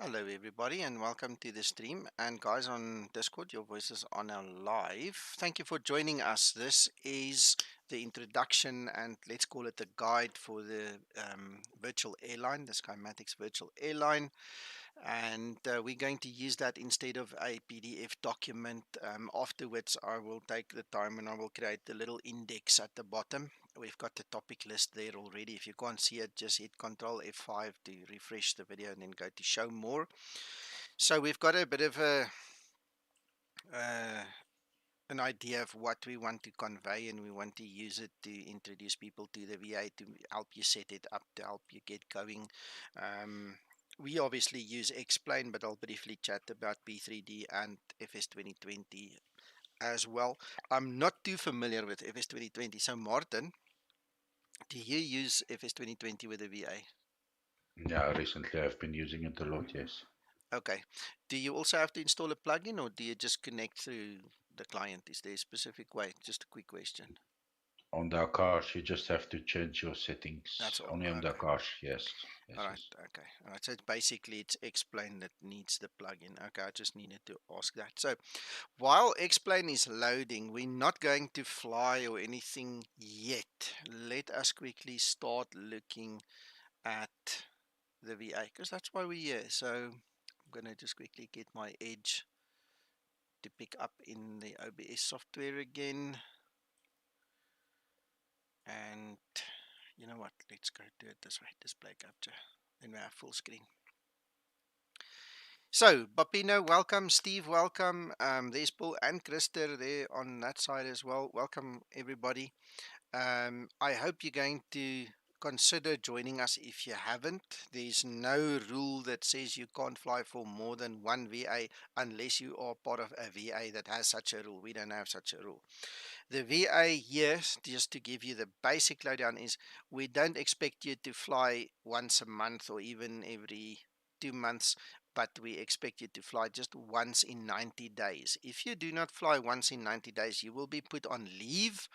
Hello everybody and welcome to the stream, and guys on Discord, your voices are now live. Thank you for joining us. This is the introduction and let's call it the guide for the virtual airline, the Skymatix virtual airline, and we're going to use that instead of a PDF document. Afterwards I will take the time and I will create the little index at the bottom. We've got the topic list there already. If you can't see it, just hit Control F5 to refresh the video and then go to show more. So we've got a bit of uh, an idea of what we want to convey, and we want to use it to introduce people to the VA, to help you set it up, to help you get going. We obviously use Explain, but I'll briefly chat about P3D and FS2020 as well. I'm not too familiar with FS2020. So Martin, do you use FS2020 with the VA? Yeah, recently I've been using it a lot, yes. Okay. Do you also have to install a plugin, or do you just connect through the client? Is there a specific way? Just a quick question. On the ACARS, you just have to change your settings. That's all. Only on the Okay. ACARS, yes. Yes, All right. yes. Okay. All right. So it's basically it's Explain that needs the plugin. Okay. I just needed to ask that. So while Explain is loading, we're not going to fly or anything yet. Let us quickly start looking at the VA, because that's why we're here. So I'm going to just quickly get my Edge to pick up in the OBS software again. And you know what? Let's go do it this way. Display capture. Then we have full screen. So, Bapino, welcome. Steve, welcome. There's Paul and Krister there on that side as well. Welcome, everybody. I hope you're going to consider joining us if you haven't. There's no rule that says you can't fly for more than one VA unless you are part of a VA that has such a rule. We don't have such a rule. The VA here, just to give you the basic lowdown, is we don't expect you to fly once a month or even every 2 months, but we expect you to fly just once in 90 days. If you do not fly once in 90 days, you will be put on leave.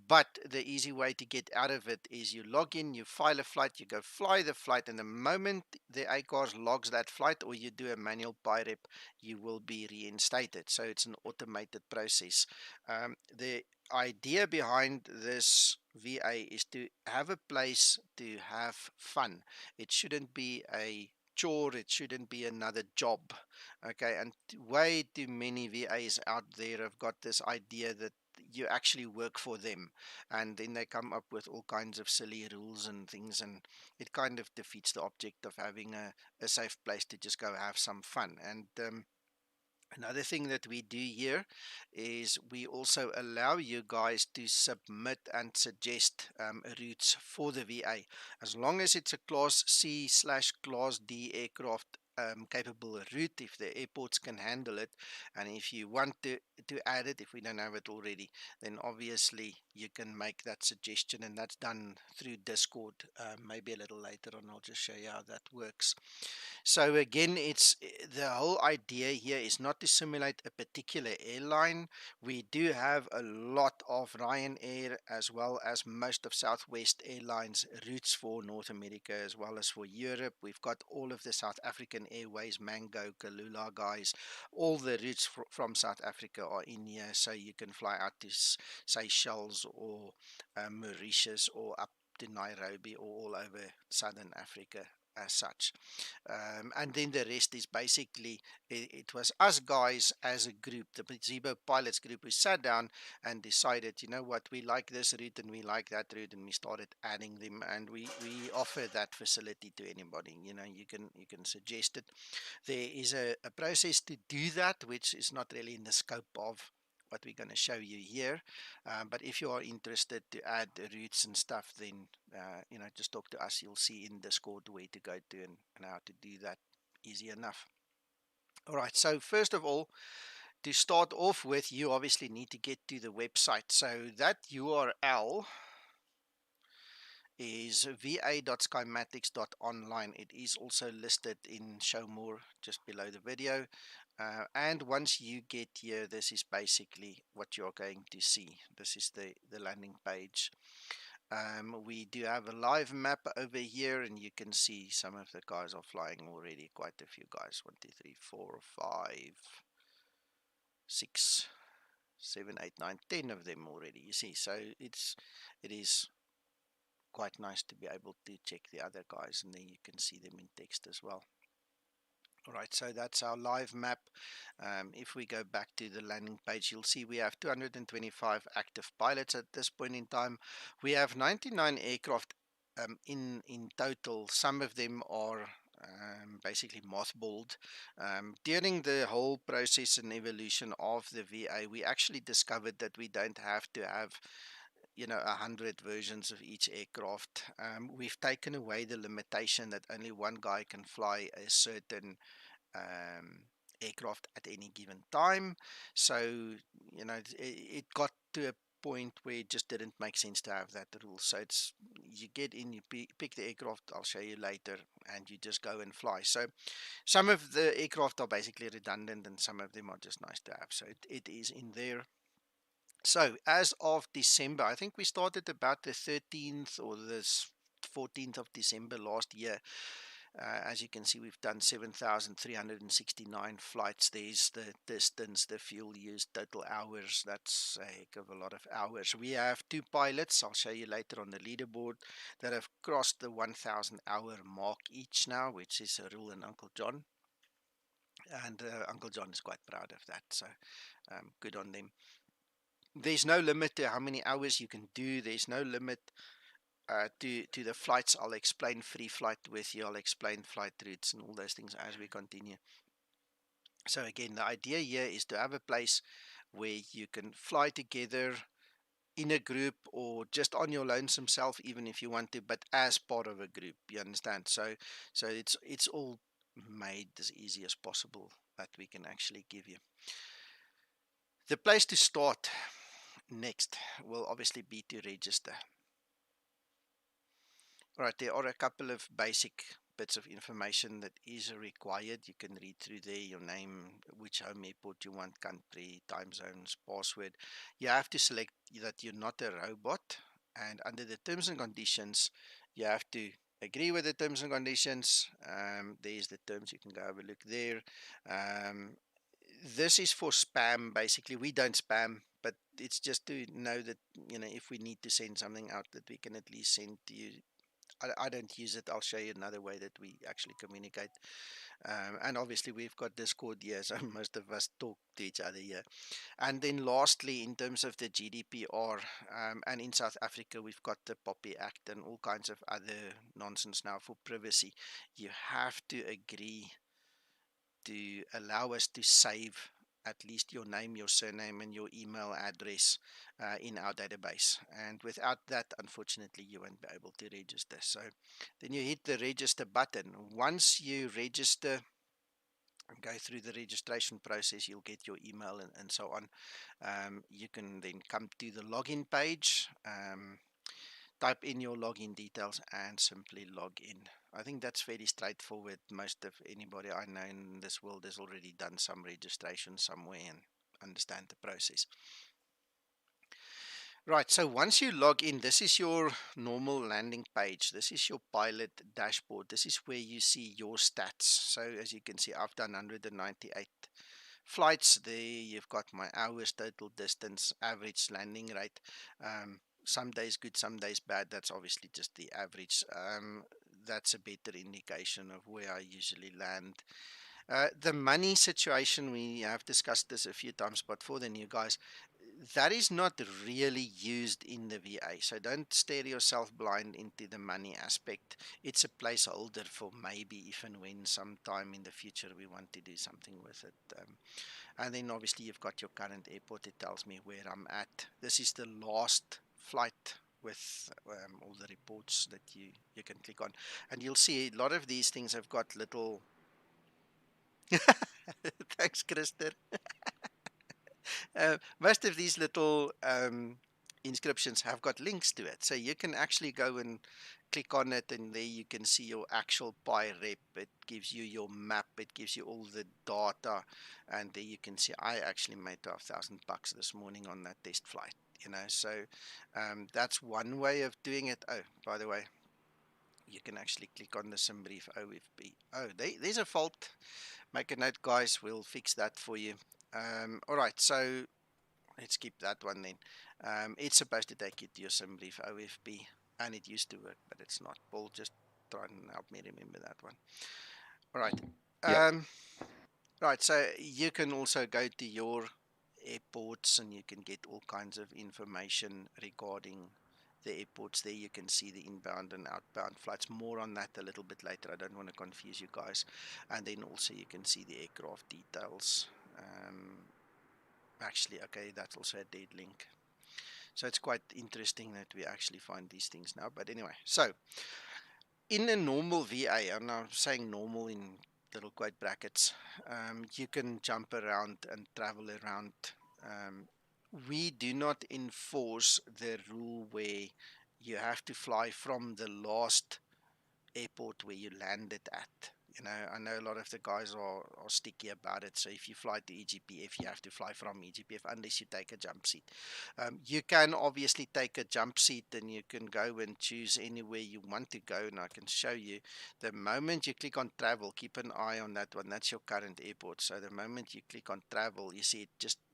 But the easy way to get out of it is you log in, you file a flight, you go fly the flight, and the moment the ACARS logs that flight or you do a manual Pirep, you will be reinstated. So it's an automated process. The idea behind this VA is to have a place to have fun. It shouldn't be a chore, it shouldn't be another job. Okay, and way too many VAs out there have got this idea that you actually work for them, and then they come up with all kinds of silly rules and things, and it kind of defeats the object of having a safe place to just go have some fun. And another thing that we do here is we also allow you guys to submit and suggest routes for the VA, as long as it's a Class C/Class D aircraft capable route, if the airports can handle it. And if you want to add it, if we don't have it already, then obviously you can make that suggestion, and that's done through Discord. Maybe a little later on I'll just show you how that works. So again, it's the whole idea here is not to simulate a particular airline. We do have a lot of Ryanair as well as most of Southwest Airlines routes for North America as well as for Europe. We've got all of the South African Airways, Mango, Kalula guys. All the routes from South Africa are in here, so you can fly out to Seychelles or Mauritius or up to Nairobi or all over Southern Africa as such. And then the rest is basically, it was us guys as a group, the Zibo pilots group, who sat down and decided, you know what, we like this route and we like that route, and we started adding them, and we offer that facility to anybody. You can suggest it. There is a process to do that, which is not really in the scope of what we're going to show you here. But if you are interested to add routes and stuff, then just talk to us. You'll see in Discord where to go to and how to do that. Easy enough. All right, so first of all, to start off with, you obviously need to get to the website. So that URL is va.skymatix.online. It is also listed in Show More just below the video. And once you get here, this is basically what you're going to see. This is the landing page. We do have a live map over here, and you can see some of the guys are flying already. Quite a few guys. 1, 2, 3, 4, 5, 6, 7, 8, 9, 10 of them already. You see, so it is quite nice to be able to check the other guys, and then you can see them in text as well. All right, so that's our live map. If we go back to the landing page, you'll see we have 225 active pilots at this point in time. We have 99 aircraft in total. Some of them are basically mothballed. During the whole process and evolution of the VA, we actually discovered that we don't have to have 100 versions of each aircraft. We've taken away the limitation that only one guy can fly a certain um, aircraft at any given time. So, it got to a point where it just didn't make sense to have that rule. So it's you get in, you pick the aircraft, I'll show you later, and you just go and fly. So some of the aircraft are basically redundant, and some of them are just nice to have. So it is in there. So as of December, I think we started about the 13th or the 14th of December last year. As you can see, we've done 7,369 flights. There's the distance, the fuel used, total hours. That's a heck of a lot of hours. We have 2 pilots, I'll show you later on the leaderboard, that have crossed the 1,000 hour mark each now, which is Rule and Uncle John. And Uncle John is quite proud of that, so good on them. There's no limit to how many hours you can do. There's no limit to the flights. I'll explain free flight with you. I'll explain flight routes and all those things as we continue. So again, the idea here is to have a place where you can fly together in a group or just on your lonesome self, even if you want to, but as part of a group. You understand? So it's all made as easy as possible that we can actually give you. The place to start next will obviously be to register. Right, there are a couple of basic bits of information that is required. You can read through there, your name, which home airport you want, country, time zones, password. You have to select that you're not a robot, and under the terms and conditions, you have to agree with the terms and conditions. There's the terms, you can go have a look there. This is for spam. Basically, we don't spam, but it's just to know that, if we need to send something out, that we can at least send to you. I don't use it. I'll show you another way that we actually communicate. And obviously, we've got Discord here, so most of us talk to each other here. And then lastly, in terms of the GDPR, and in South Africa, we've got the POPI Act and all kinds of other nonsense now for privacy. You have to agree to allow us to save at least your name, your surname, and your email address in our database. And without that, unfortunately, you won't be able to register. So then you hit the register button. Once you register and go through the registration process, you'll get your email and so on. You can then come to the login page. Type in your login details and simply log in. I think that's fairly straightforward. Most of anybody I know in this world has already done some registration somewhere and understand the process. Right, so once you log in, this is your normal landing page. This is your pilot dashboard. This is where you see your stats. So as you can see, I've done 198 flights there. You've got my hours, total distance, average landing rate. Some days good, some days bad. That's obviously just the average. That's a better indication of where I usually land. The money situation, we have discussed this a few times, but for the new guys, that is not really used in the VA. So don't stare yourself blind into the money aspect. It's a placeholder for maybe if and when sometime in the future we want to do something with it. And then obviously you've got your current airport. It tells me where I'm at. This is the last flight with all the reports that you can click on. And you'll see a lot of these things have got little... Thanks, Krister. Most of these little inscriptions have got links to it. So you can actually go and click on it, and there you can see your actual Pirep. It gives you your map. It gives you all the data. And there you can see I actually made $12,000 this morning on that test flight. So that's one way of doing it. Oh, by the way, you can actually click on the Simbrief OFB. Oh, there's a fault. Make a note, guys. We'll fix that for you. All right, so let's keep that one then. It's supposed to take you to your Simbrief OFB, and it used to work, but it's not. Paul, just try and help me remember that one. All right. Yep. Right, so you can also go to your airports and you can get all kinds of information regarding the airports. There you can see the inbound and outbound flights. More on that a little bit later. I don't want to confuse you guys. And then also you can see the aircraft details. Actually, okay, that's also a dead link. So it's quite interesting that we actually find these things now. But anyway, so in a normal VA, and I'm saying normal in little quote brackets, you can jump around and travel around. Um, we do not enforce the rule where you have to fly from the last airport where you landed at. I know a lot of the guys are sticky about it. So if you fly to EGPF, you have to fly from EGPF unless you take a jump seat. You can obviously take a jump seat and you can go and choose anywhere you want to go. And I can show you the moment you click on travel, keep an eye on that one. That's your current airport. So the moment you click on travel, you see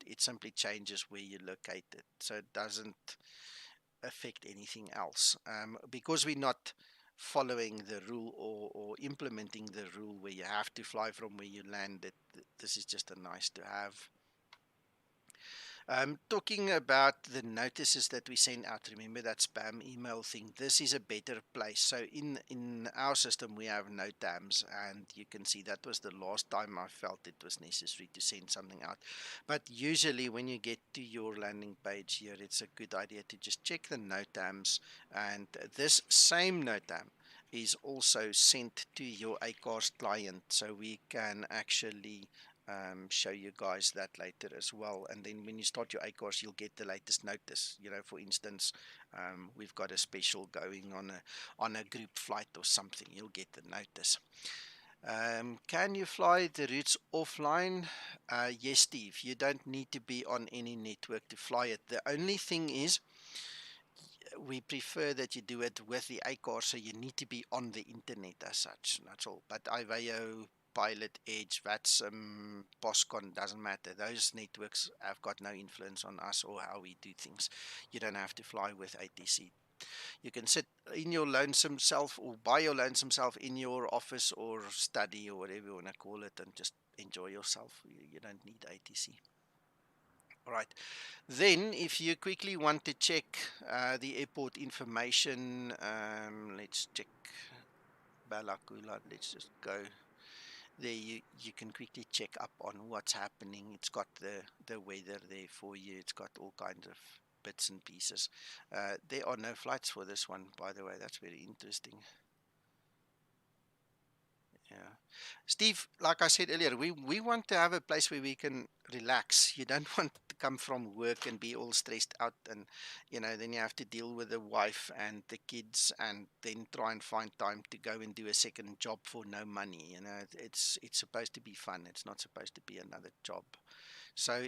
it simply changes where you're located. So it doesn't affect anything else. Because we're not following the rule or implementing the rule where you have to fly from where you landed, this is just a nice to have. Talking about the notices that we send out, remember that spam email thing? This is a better place. So in our system, we have NOTAMs, and you can see that was the last time I felt it was necessary to send something out. But usually when you get to your landing page here, it's a good idea to just check the NOTAMs, and this same NOTAM is also sent to your ACARS client, so we can actually show you guys that later as well. And then when you start your ACARS, you'll get the latest notice. For instance, we've got a special going on a group flight or something. You'll get the notice. Can you fly the routes offline? Yes, Steve. You don't need to be on any network to fly it. The only thing is, we prefer that you do it with the ACARS, so you need to be on the internet as such. That's all. But IVAO, Pilot, Edge, VATSIM, POSCON, doesn't matter. Those networks have got no influence on us or how we do things. You don't have to fly with ATC. You can sit in your lonesome self or by your lonesome self in your office or study or whatever you want to call it and just enjoy yourself. You don't need ATC. All right. Then, if you quickly want to check the airport information, let's check Balakula. Let's just go there. You can quickly check up on what's happening. It's got the weather there for you. It's got all kinds of bits and pieces. There are no flights for this one, by the way. That's very interesting. Yeah. Steve, like I said earlier, we want to have a place where we can relax. You don't want to come from work and be all stressed out and, then you have to deal with the wife and the kids and then try and find time to go and do a second job for no money. It's supposed to be fun. It's not supposed to be another job. So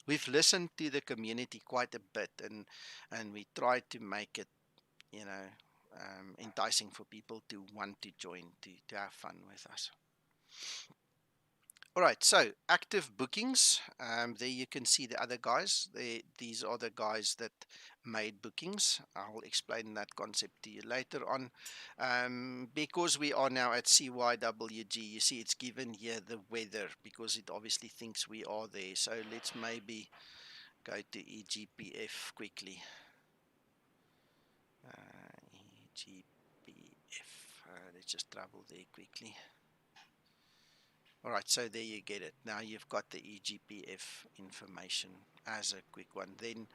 we've listened to the community quite a bit and we try to make it, enticing for people to want to join, to have fun with us. All right, so active bookings. There you can see the other guys. These are the guys that made bookings. I'll explain that concept to you later on. Because we are now at CYWG, you see it's given here the weather because it obviously thinks we are there. So let's maybe go to EGPF quickly. EGPF. Let's just travel there quickly. All right, so there you get it. Now you've got the EGPF information as a quick one. Then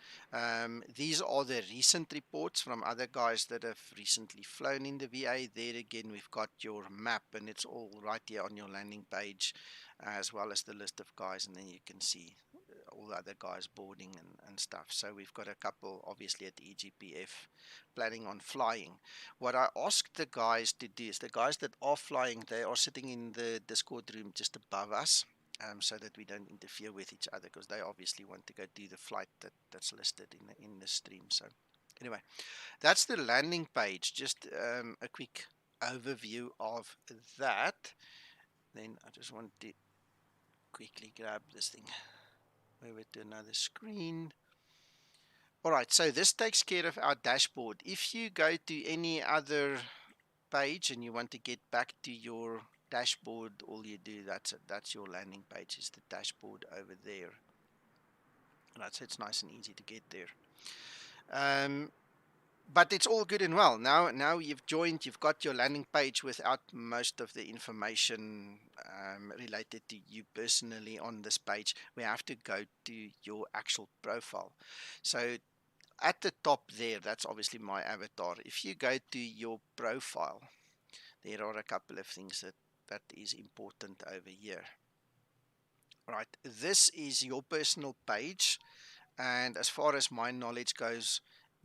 these are the recent reports from other guys that have recently flown in the VA. There again, we've got your map, and it's all right here on your landing page, as well as the list of guys, and then you can see all the other guys boarding and stuff. So we've got a couple, obviously, at the EGPF planning on flying. What I asked the guys to do is the guys that are flying, they are sitting in the Discord room just above us. so that we don't interfere with each other, because they obviously want to go do the flight that's listed in the stream. So anyway, that's the landing page. Just a quick overview of that. Then I just want to quickly grab this thing, move it to another screen. All right, so this takes care of our dashboard. If you go to any other page and you want to get back to your dashboard, all you do, that's your landing page, is the dashboard over there. Right, so it's nice and easy to get there. But it's all good and well. Now you've joined, you've got your landing page without most of the information related to you personally on this page. We have to go to your actual profile. So at the top there, that's obviously my avatar. If you go to your profile, there are a couple of things that is important over here. Right, this is your personal page, and as far as my knowledge goes,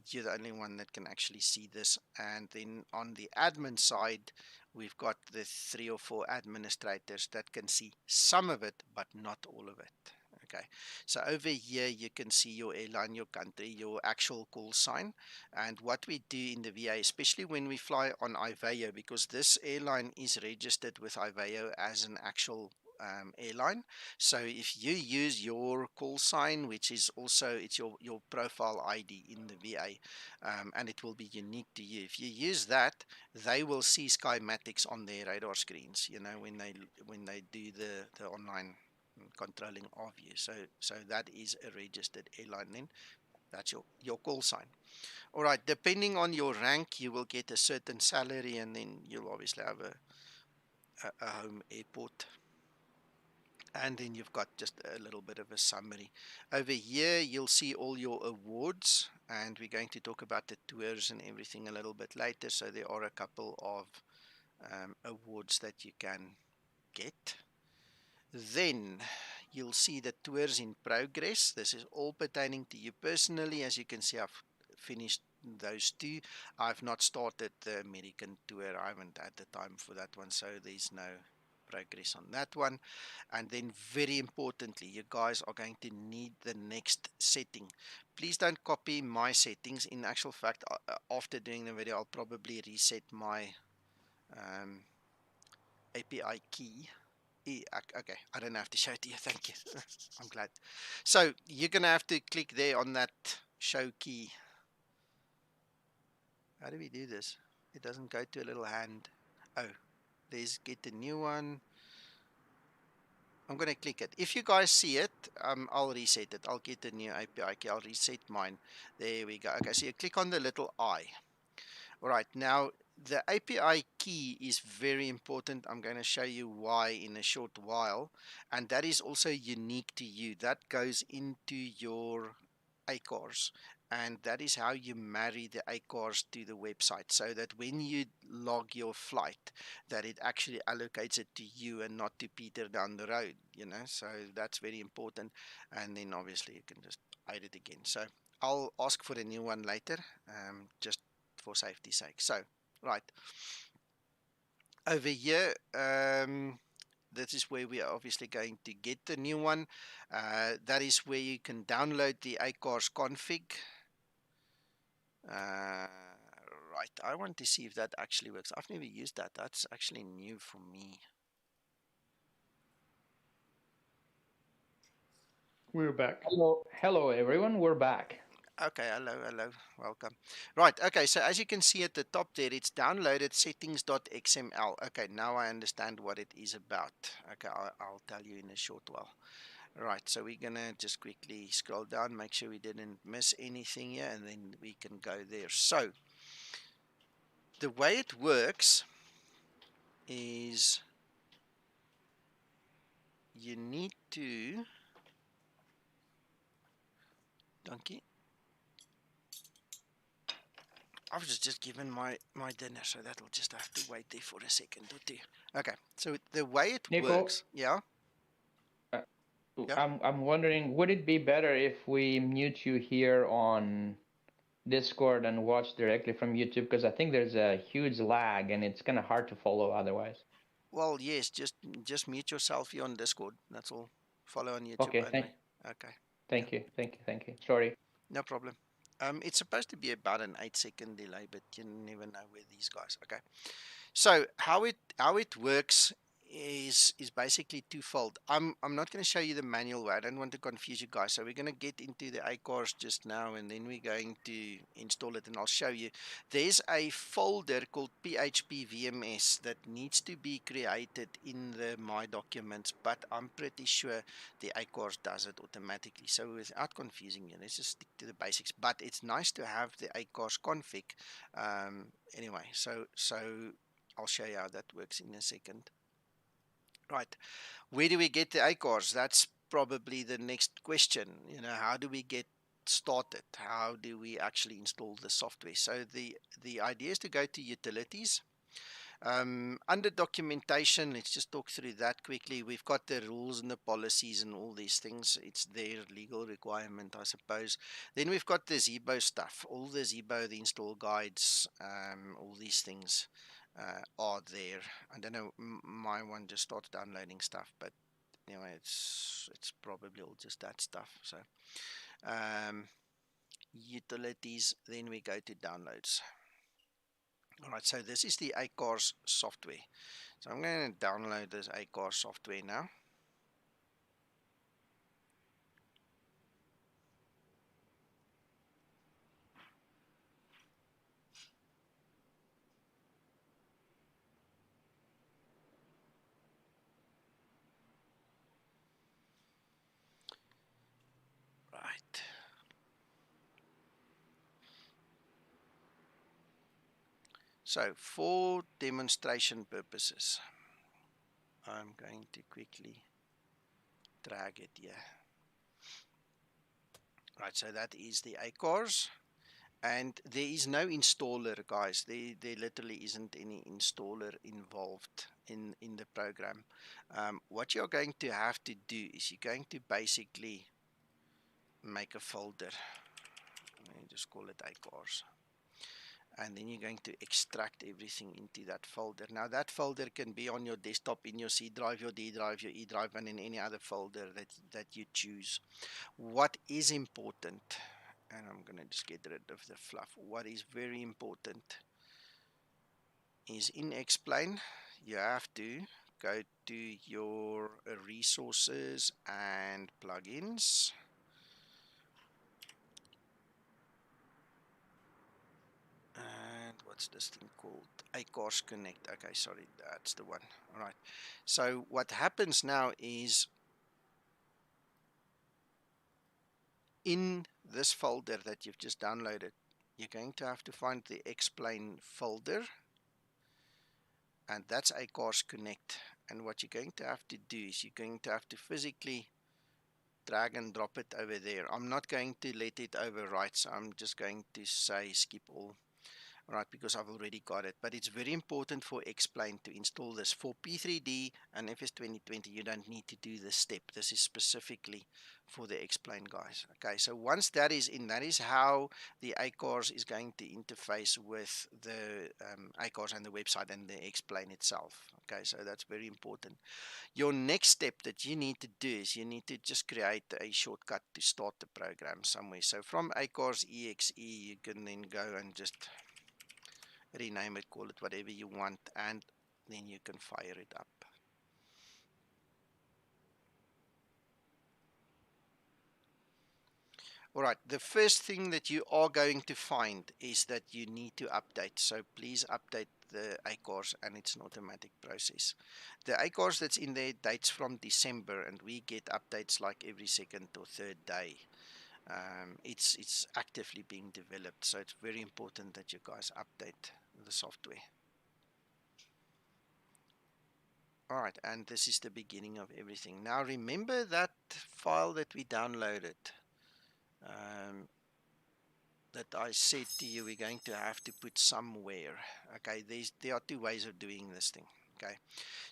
you're the only one that can actually see this. And then on the admin side, we've got the 3 or 4 administrators that can see some of it, but not all of it. Okay, so over here you can see your airline, your country, your actual call sign, and what we do in the VA, especially when we fly on IVAO, because this airline is registered with IVAO as an actual airline. So if you use your call sign, which is also, it's your profile ID in the VA, and it will be unique to you. If you use that, they will see Skymatix on their radar screens, when they do the online controlling of you. So that is a registered airline then. That's your call sign. All right, depending on your rank, you will get a certain salary, and then you'll obviously have a home airport. And then you've got just a little bit of a summary. Over here, you'll see all your awards, and we're going to talk about the tours and everything a little bit later. So there are a couple of awards that you can get. Then you'll see the tours in progress. This is all pertaining to you personally. As you can see, I've finished those 2. I've not started the American tour. I haven't had the time for that one, so there's no progress on that one. And then very importantly, you guys are going to need the next setting. Please don't copy my settings. In actual fact, after doing the video, I'll probably reset my API key. Okay, I don't have to show it to you. Thank you. I'm glad. So you're going to have to click there on that show key. How do we do this? It doesn't go to a little hand. Oh, there's get a new one. I'm going to click it. If you guys see it, I'll reset it. I'll get a new API key. I'll reset mine. There we go. Okay, so you click on the little I. All right, now the API key is very important. I'm going to show you why in a short while. And that is also unique to you. That goes into your ACARS. And that is how you marry the ACARS to the website, so that when you log your flight, that it actually allocates it to you and not to Peter down the road, So that's very important. And then obviously you can just hide it again. So I'll ask for a new one later, just for safety's sake. So, right. Over here, this is where we are obviously going to get the new one. That is where you can download the ACARS config. Right, I want to see if that actually works. I've never used that. That's actually new for me. We're back. Hello everyone, we're back. Okay, hello, welcome. Right, okay, so as you can see at the top there, it's downloaded settings.xml. Okay, now I understand what it is about. Okay, I'll tell you in a short while. Right, so we're gonna just quickly scroll down, make sure we didn't miss anything here, and then we can go there. So, the way it works is you need to, donkey, I was just given my dinner, so that'll just have to wait there for a second or two. Okay, so the way it Nico, works, yeah? Yeah. I'm wondering, would it be better if we mute you here on Discord and watch directly from YouTube? Because I think there's a huge lag and it's kind of hard to follow otherwise. Well, yes, just mute yourself here on Discord. That's all. Follow on YouTube, Okay, by the way. Okay. Yeah, thank you. Sorry. no problem. It's supposed to be about an 8-second delay, but you never know with these guys. Okay. So how it works is basically twofold. I'm not going to show you the manual way. I don't want to confuse you guys. So we're going to get into the ACARS just now, and then we're going to install it, and I'll show you. There's a folder called PHP VMS that needs to be created in the My Documents, but I'm pretty sure the ACARS does it automatically. So without confusing you, let's just stick to the basics. But it's nice to have the ACARS config. Anyway, so I'll show you how that works in a second. Right, where do we get the ACARS? That's probably the next question. How do we get started? How do we actually install the software? So the idea is to go to utilities. Under documentation, let's just talk through that quickly. We've got the rules and the policies and all these things. It's their legal requirement, I suppose. Then we've got the Zibo stuff, all the Zibo, the install guides, all these things are there. I don't know, my one just started downloading stuff, but anyway, it's probably all just that stuff. So utilities, then we go to downloads. All right, so this is the ACARS software. So I'm going to download this ACARS software now. Right. So for demonstration purposes, I'm going to quickly drag it here. Right, so that is the ACARS. And there is no installer, guys. There literally isn't any installer involved in the program. What you're going to have to do is you're going to basically make a folder. Let me just call it ACARS. And then you're going to extract everything into that folder. Now that folder can be on your desktop, in your C drive, your D drive, your E drive, and in any other folder that you choose. What is important, and I'm going to just get rid of the fluff. What is very important is in Explain, you have to go to your resources and plugins. And what's this thing called? ACARS Connect. Okay, sorry, that's the one. All right. So what happens now is in this folder that you've just downloaded, you're going to have to find the Explain folder, and that's ACARS Connect. And what you're going to have to do is you're going to have to physically drag and drop it over there. I'm not going to let it overwrite, so I'm just going to say skip all. Right, because I've already got it. But it's very important for Explain to install this. For P3D and FS2020, you don't need to do this step. This is specifically for the Explain guys. Okay, so once that is in, that is how the ACARS is going to interface with the ACARS and the website and the Explain itself. Okay, so that's very important. Your next step that you need to do is you need to just create a shortcut to start the program somewhere. So from ACARS EXE, you can then go and just rename it, call it whatever you want, and then you can fire it up. All right, the first thing that you are going to find is that you need to update. So please update the ACARS, and it's an automatic process. The ACARS that's in there dates from December, and we get updates like every second or third day. It's actively being developed, so it's very important that you guys update the software. All right, and this is the beginning of everything. Now remember that file that we downloaded, that I said to you we're going to have to put somewhere. Okay, there are two ways of doing this thing. Okay,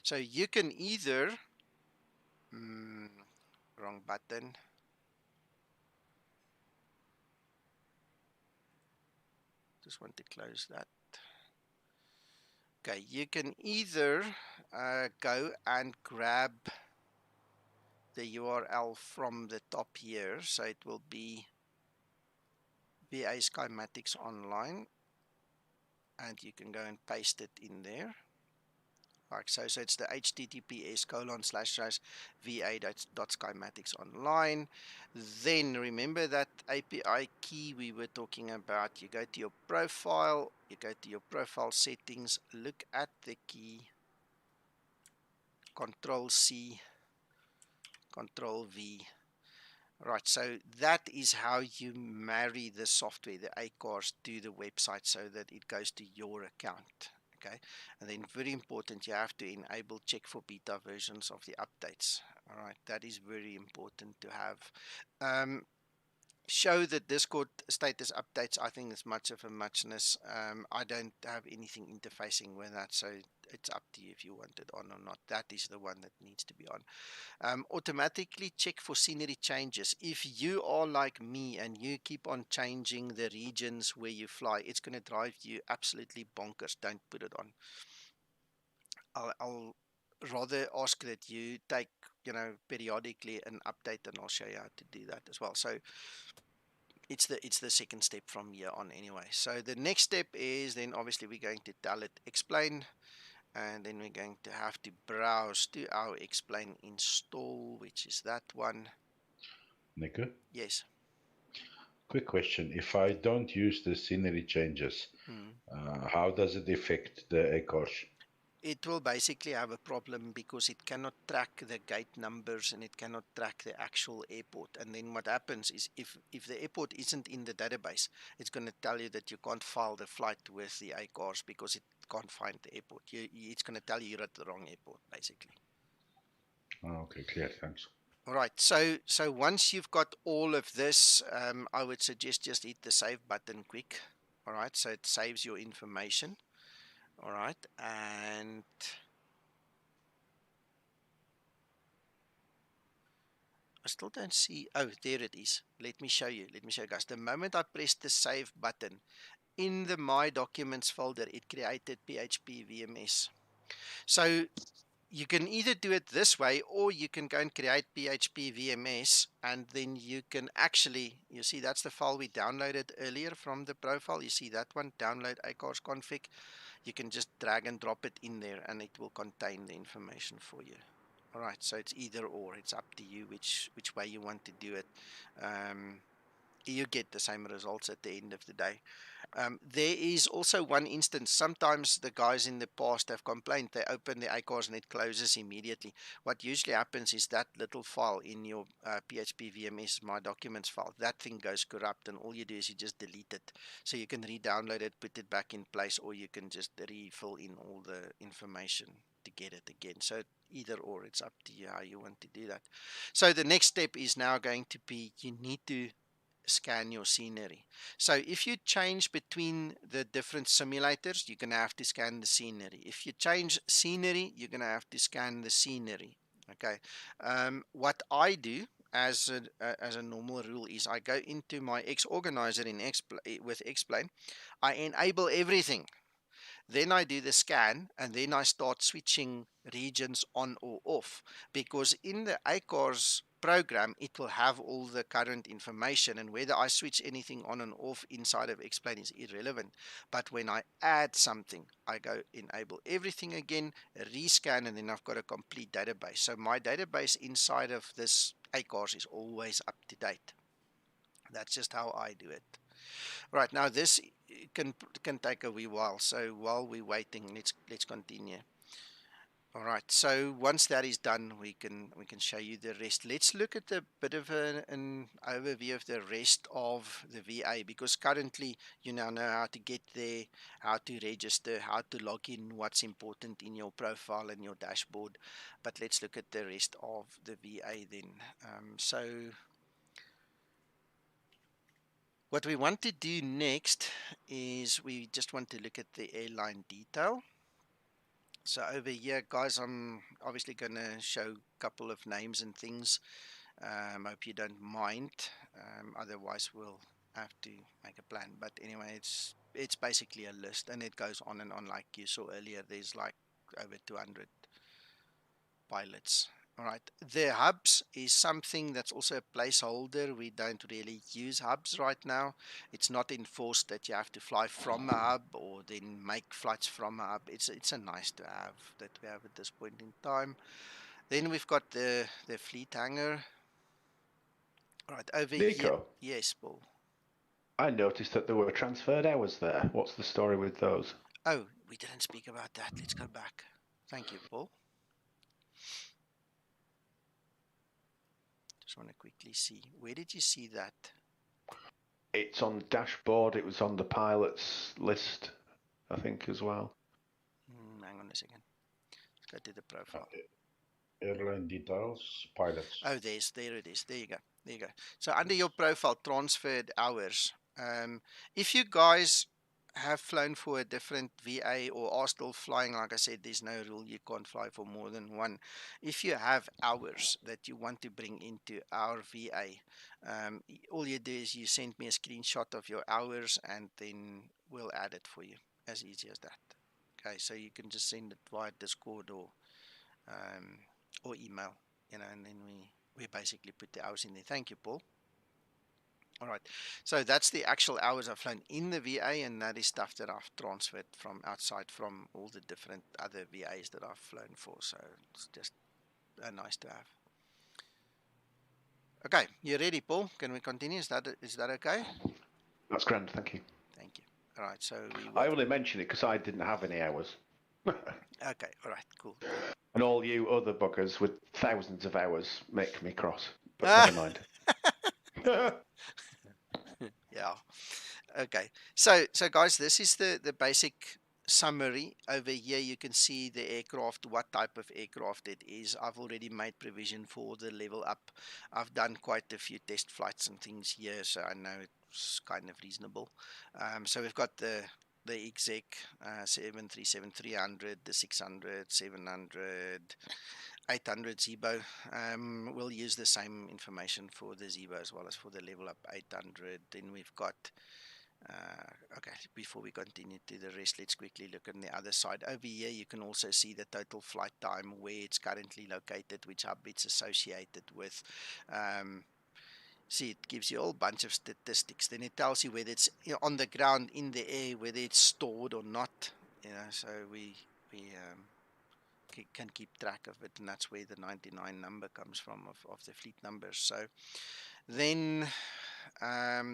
so you can either, wrong button, just want to close that. Okay, you can either go and grab the URL from the top here. So it will be VA Skymatix Online, and you can go and paste it in there. Like so, it's the https://va.skymatixonline. Then remember that API key we were talking about. You go to your profile, you go to your profile settings, look at the key, Control C, Control V. Right, so that is how you marry the software, the ACARS, to the website so that it goes to your account. Okay, and then very important, you have to enable check for beta versions of the updates. All right, that is very important to have. Show the Discord status updates. I think it's much of a muchness. I don't have anything interfacing with that, so it's up to you if you want it on or not. That is the one that needs to be on. Automatically check for scenery changes. If you are like me and you keep on changing the regions where you fly, it's going to drive you absolutely bonkers. Don't put it on. I'll rather ask that you take, periodically an update, and I'll show you how to do that as well. So it's the second step from here on anyway. So the next step is then obviously we're going to tell it explain, and then we're going to have to browse to our explain install, which is that one. Nico, Yes. quick question. If I don't use the scenery changes, how does it affect the ACARS? It will basically have a problem because it cannot track the gate numbers and it cannot track the actual airport. And then what happens is if the airport isn't in the database, it's going to tell you that you can't file the flight with the ACARS because it can't find the airport. It's going to tell you you're at the wrong airport, basically. Oh, okay, clear. Thanks. All right. So once you've got all of this, I would suggest just hit the save button quick. All right. So it saves your information. All right. And I still don't see. Oh, there it is. Let me show you. Let me show you guys. The moment I pressed the save button in the My Documents folder, it created PHP VMS. So you can either do it this way, or you can go and create PHP VMS, and then you can actually, you see, that's the file we downloaded earlier from the profile. You see that one, download ACARS config. You can just drag and drop it in there, and it will contain the information for you. All right, so it's either or. It's up to you which way you want to do it. You get the same results at the end of the day. There is also one instance. Sometimes the guys in the past have complained. They open the ACARS and it closes immediately. What usually happens is that little file in your PHP VMS My Documents file, that thing goes corrupt, and all you do is you just delete it. So you can re-download it, put it back in place, or you can just refill in all the information to get it again. So either or, it's up to you how you want to do that. So the next step is now going to be, you need to scan your scenery. So if you change between the different simulators, you're going to have to scan the scenery. If you change scenery, you're going to have to scan the scenery. Okay. What I do as a normal rule is I go into my X organizer with Explain. I enable everything. Then I do the scan, and then I start switching regions on or off, because in the ACARS program, it will have all the current information, and whether I switch anything on and off inside of Explain is irrelevant. But when I add something, I go enable everything again, rescan, and then I've got a complete database. So my database inside of this ACARS is always up to date. That's just how I do it. Right, now this can take a wee while. So while we're waiting, let's continue. All right. So once that is done, we can show you the rest. Let's look at a bit of an overview of the rest of the VA, because currently you now know how to get there, how to register, how to log in, what's important in your profile and your dashboard. But let's look at the rest of the VA then. So what we want to do next is we just want to look at the airline detail. So over here, guys, I'm obviously going to show a couple of names and things. Hope you don't mind. Otherwise, we'll have to make a plan. But anyway, it's it's basically a list, and it goes on and on. Like you saw earlier, there's like over 200 pilots. All right. The hubs is something that's also a placeholder. We don't really use hubs right now. It's not enforced that you have to fly from a hub or then make flights from a hub. It's a nice to have that we have at this point in time. Then we've got the fleet hangar. All right, over here. Nico, Yes, Paul. I noticed that there were transferred hours there. What's the story with those? Oh, we didn't speak about that. Let's go back. Thank you, Paul. Just want to quickly see. Where did you see that? It's on the dashboard. It was on the pilot's list, I think, as well. Hang on a second. Let's go to the profile. Airline details, pilots. Oh, there it is. There you go. There you go. So under your profile, transferred hours. If you guys have flown for a different VA or are still flying, like I said, there's no rule you can't fly for more than one. If you have hours that you want to bring into our VA, all you do is you send me a screenshot of your hours and then we'll add it for you. As easy as that. Okay, so you can just send it via Discord or email, and then we basically put the hours in there. Thank you, Paul. All right, so that's the actual hours I've flown in the VA, and that is stuff that I've transferred from outside from all the different other VAs that I've flown for. So it's just nice to have. Okay, you ready, Paul? Can we continue? Is that okay? That's grand, thank you. Thank you. All right, so I only mention it because I didn't have any hours. Okay, all right, cool. And all you other buggers with thousands of hours make me cross. But never mind. Yeah. Okay. So guys, this is the basic summary. Over here you can see the aircraft, what type of aircraft it is. I've already made provision for the level up. I've done quite a few test flights and things here, so I know it's kind of reasonable. So we've got the exec 737-300, the 600, 700, 800 Zibo. We'll use the same information for the Zibo as well as for the level up 800. Then we've got okay, before we continue to the rest, let's quickly look on the other side. Over here you can also see the total flight time, where it's currently located, which hub it's associated with. See, it gives you a whole bunch of statistics. Then it tells you whether it's on the ground, in the air, whether it's stored or not. So we can keep track of it, and that's where the 99 number comes from of the fleet numbers. So then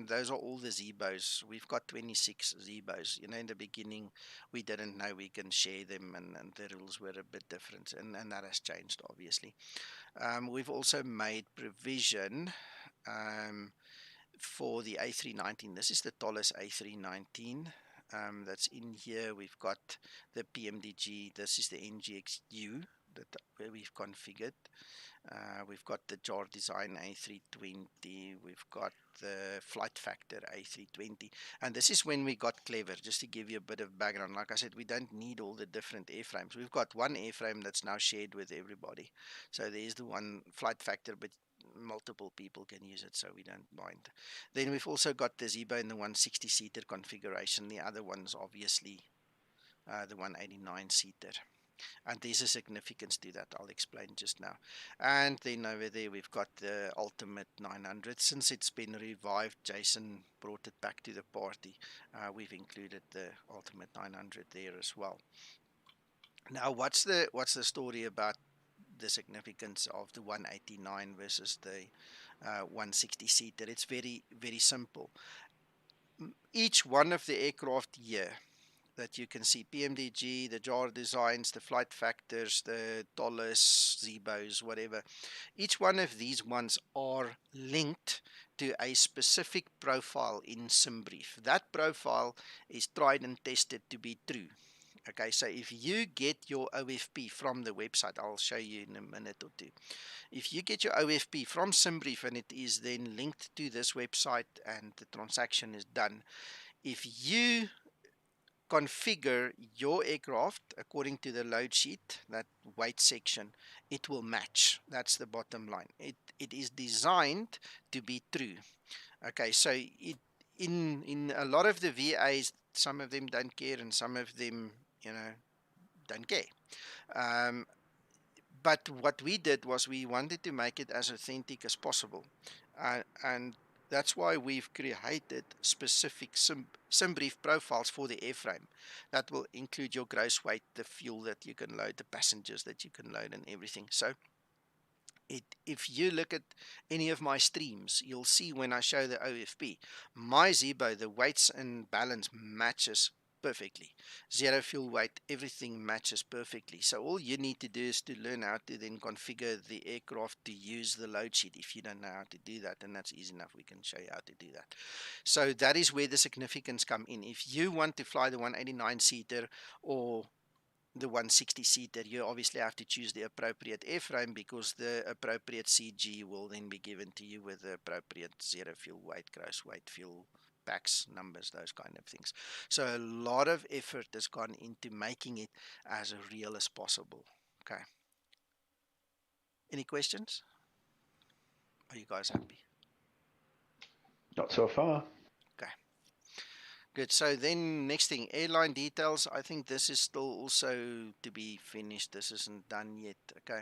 those are all the Zebos. We've got 26 Zebos. In the beginning we didn't know we can share them, and the rules were a bit different, and that has changed obviously. We've also made provision for the A319. This is the tallest A319 that's in here. We've got the PMDG. This is the NGXU where we've configured. We've got the jar design A320. We've got the flight factor A320. And this is when we got clever, just to give you a bit of background. Like I said, we don't need all the different airframes. We've got one airframe that's now shared with everybody. So there's the one flight factor, but multiple people can use it, so we don't mind. Then we've also got the Zibo in the 160-seater configuration. The other one's obviously the 189-seater. And there's a significance to that, I'll explain just now. And then over there we've got the Ultimate 900. Since it's been revived, Jason brought it back to the party. We've included the Ultimate 900 there as well. Now, what's the story about the significance of the 189 versus the 160-seater? It's very, very simple. Each one of the aircraft here that you can see, PMDG, the jar designs, the flight factors, the dollars, Zebos, whatever, each one of these ones are linked to a specific profile in Simbrief. That profile is tried and tested to be true. Okay, so if you get your OFP from the website, I'll show you in a minute or two. If you get your OFP from Simbrief and it is then linked to this website and the transaction is done, if you configure your aircraft according to the load sheet, that weight section, it will match. That's the bottom line. It is designed to be true. Okay, so in a lot of the VAs, some of them don't care, and some of them, don't care. But what we did was we wanted to make it as authentic as possible. And that's why we've created specific Simbrief profiles for the airframe that will include your gross weight, the fuel that you can load, the passengers that you can load, and everything. So if you look at any of my streams, you'll see when I show the OFP, my Zibo, the weights and balance matches perfectly. Zero fuel weight, everything matches perfectly. So all you need to do is to learn how to then configure the aircraft to use the load sheet if you don't know how to do that, and that's easy enough. We can show you how to do that. So that is where the significance come in. If you want to fly the 189-seater or the 160-seater, you obviously have to choose the appropriate airframe, because the appropriate CG will then be given to you with the appropriate zero fuel weight, gross weight, fuel packs, numbers, those kind of things. So a lot of effort has gone into making it as real as possible. Okay. Any questions? Are you guys happy? Not so far. Okay. Good. So then next thing, airline details. I think this is still also to be finished. This isn't done yet. Okay.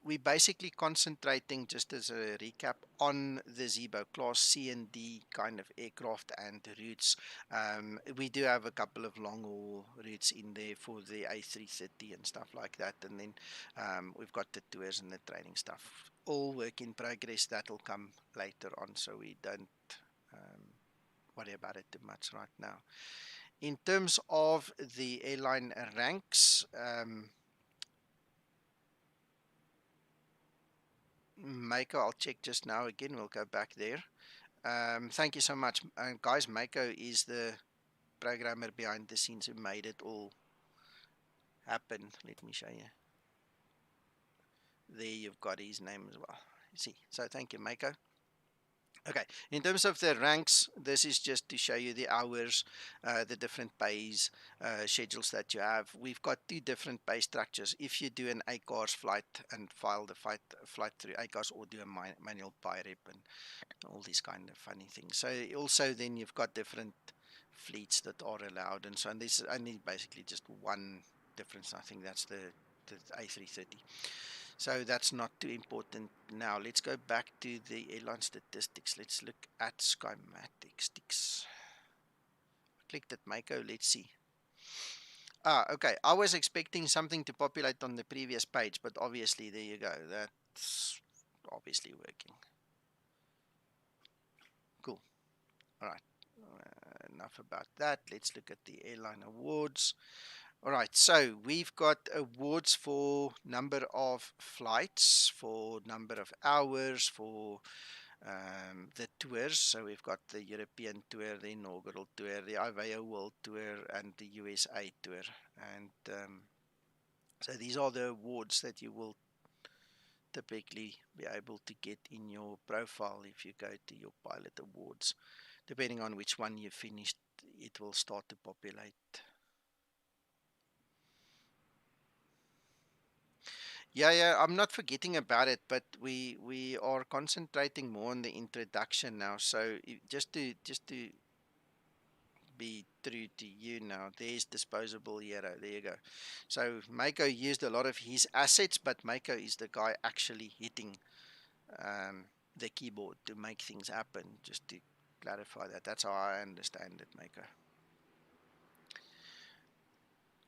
We basically concentrating, just as a recap, on the Zibo class C and D kind of aircraft and routes. We do have a couple of long haul routes in there for the A330 and stuff like that. And then we've got the tours and the training stuff. All work in progress. That'll come later on, so we don't worry about it too much right now. In terms of the airline ranks, Mako, I'll check just now again. We'll go back there. Thank you so much. Guys, Mako is the programmer behind the scenes who made it all happen. Let me show you. There you've got his name as well. You see. So thank you, Mako. Okay, in terms of the ranks, this is just to show you the hours, the different pays, schedules that you have. We've got two different pay structures. If you do an ACARS flight and file the flight through ACARS, or do a manual Pirep and all these kind of funny things. So also then you've got different fleets that are allowed and so on. There's only basically just one difference. I think that's the A330. So that's not too important now. Let's go back to the airline statistics. Let's look at Skymatix. Clicked at Mako. Let's see. Okay. I was expecting something to populate on the previous page, but obviously, there you go. That's obviously working. Cool. All right. Enough about that. Let's look at the Airline Awards. All right, so we've got awards for number of flights, for number of hours, for the tours. So we've got the European tour, the inaugural tour, the IVA World Tour, and the USA tour. And so these are the awards that you will typically be able to get in your profile if you go to your pilot awards. Depending on which one you finished, it will start to populate. Yeah, I'm not forgetting about it, but we are concentrating more on the introduction now. So just to be true to you now, there's disposable hero. There you go. So Mako used a lot of his assets, but Mako is the guy actually hitting the keyboard to make things happen. Just to clarify that. That's how I understand it, Mako.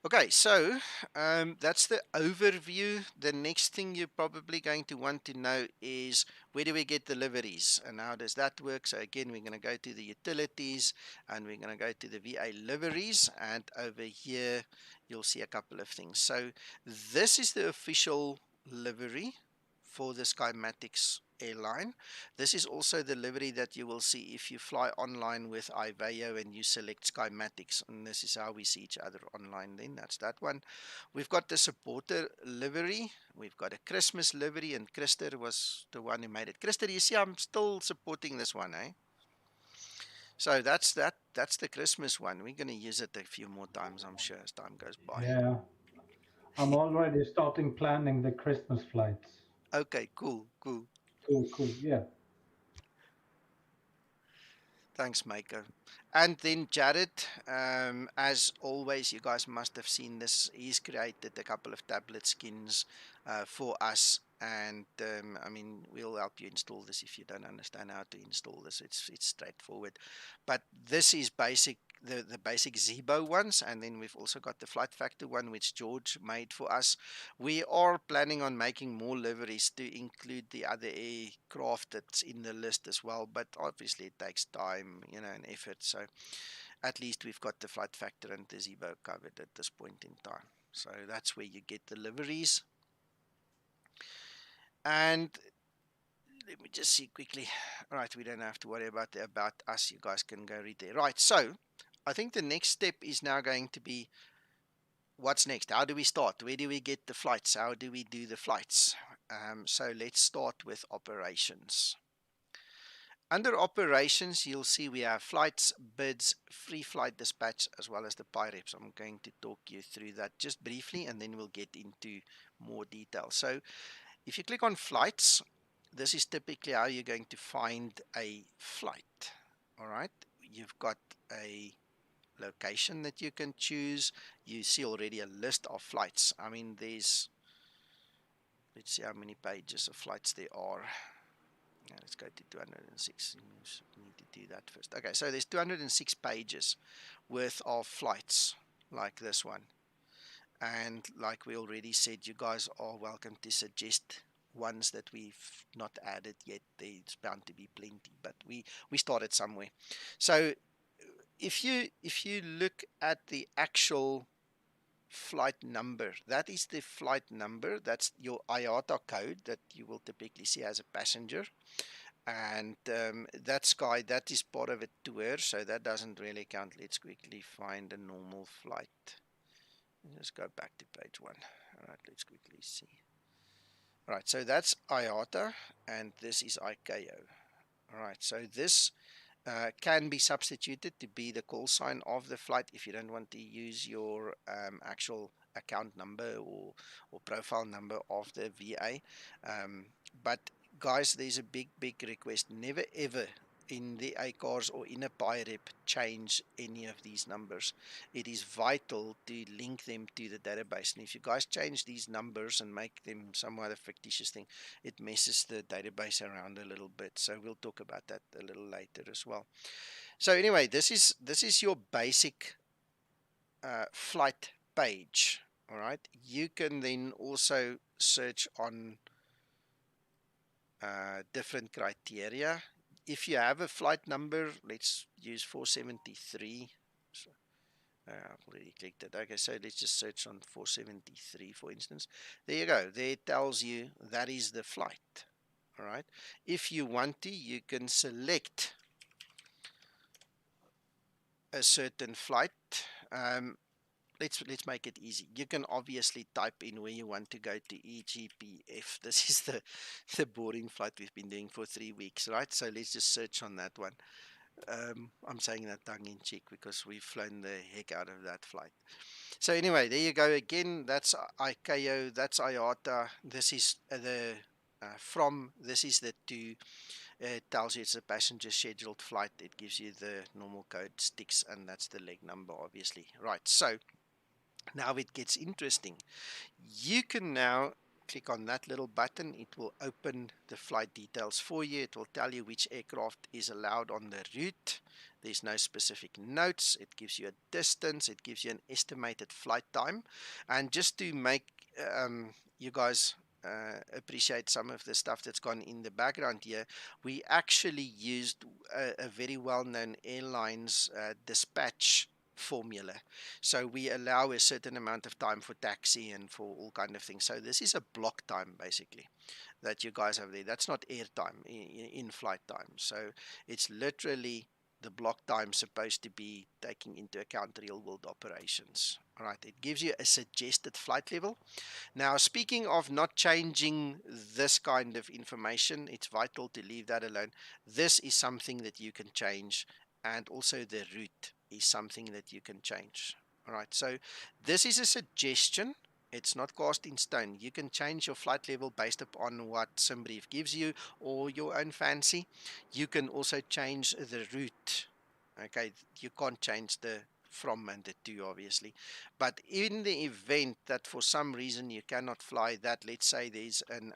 Okay, so that's the overview. The next thing you're probably going to want to know is, where do we get deliveries and how does that work? So again, we're going to go to the utilities and we're going to go to the VA liveries, and over here you'll see a couple of things. So this is the official livery for the Skymatix airline. This is also the livery that you will see if you fly online with IVAO and you select Skymatix, and this is how we see each other online. Then that's that one. We've got the supporter livery, we've got a Christmas livery, and Christer was the one who made it. Christer, you see I'm still supporting this one, eh? So that's the Christmas one. We're going to use it a few more times, I'm sure, as time goes by. Yeah, I'm already starting planning the Christmas flights. Okay, cool. Cool, yeah. Thanks, Mako. And then Jared, as always, you guys must have seen this. He's created a couple of tablet skins for us. And I mean, we'll help you install this if you don't understand how to install this. It's straightforward. But this is the basic Zibo ones, and then we've also got the Flight Factor one, which George made for us. We are planning on making more liveries to include the other aircraft that's in the list as well, but obviously it takes time, you know, and effort. So at least we've got the Flight Factor and the Zibo covered at this point in time. So that's where you get the liveries. And let me just see quickly. All right, we don't have to worry about the about us. You guys can go read there. Right, so I think the next step is now going to be what's next? How do we start? Where do we get the flights? How do we do the flights? So let's start with operations. Under operations, you'll see we have flights, bids, free flight dispatch, as well as the Pireps. I'm going to talk you through that just briefly, and then we'll get into more detail. So if you click on flights, this is typically how you're going to find a flight. All right, you've got a location that you can choose. You see already a list of flights. I mean, let's see how many pages of flights there are. Now let's go to 206. We need to do that first. Okay, so there's 206 pages worth of flights like this one. And like we already said, you guys are welcome to suggest ones that we've not added yet. There's bound to be plenty, but we started somewhere. So if you look at the actual flight number, that is the flight number. That's your IATA code that you will typically see as a passenger. And that Sky, that is part of a tour, so that doesn't really count. Let's quickly find a normal flight. Let's go back to page 1. All right, let's quickly see. All right, so that's IATA, and this is ICAO. All right, so this can be substituted to be the call sign of the flight if you don't want to use your actual account number or profile number of the VA. But guys, there's a big request. Never ever in the ACARS or in a Pirep change any of these numbers. It is vital to link them to the database. And if you guys change these numbers and make them some other fictitious thing, it messes the database around a little bit. So we'll talk about that a little later as well. So anyway, this is your basic flight page. All right. You can then also search on different criteria. If you have a flight number, let's use 473. So, I've already clicked it. Okay, so let's just search on 473, for instance. There you go. There it tells you that is the flight. All right. If you want to, you can select a certain flight. Let's make it easy. You can obviously type in where you want to go to EGPF. This is the boarding flight we've been doing for 3 weeks, right? So let's just search on that one. I'm saying that tongue in cheek because we've flown the heck out of that flight. So anyway, there you go again. That's ICAO, that's IATA. This is this is the to. It tells you it's a passenger scheduled flight. It gives you the normal code sticks, and that's the leg number, obviously. Right, so now it gets interesting. You can now click on that little button. It will open the flight details for you. It will tell you which aircraft is allowed on the route. There's no specific notes. It gives you a distance. It gives you an estimated flight time. And just to make you guys appreciate some of the stuff that's gone in the background here, we actually used a very well-known airlines dispatch formula. So we allow a certain amount of time for taxi and for all kind of things. So this is a block time basically that you guys have there. That's not air time, in flight time. So it's literally the block time supposed to be taking into account real world operations. All right, it gives you a suggested flight level. Now, speaking of not changing this kind of information, it's vital to leave that alone. This is something that you can change, and also the route is something that you can change. All right, so this is a suggestion. It's not cast in stone. You can change your flight level based upon what Simbrief gives you or your own fancy. You can also change the route. Okay, you can't change the from and the to, obviously. But in the event that for some reason you cannot fly that, let's say there's an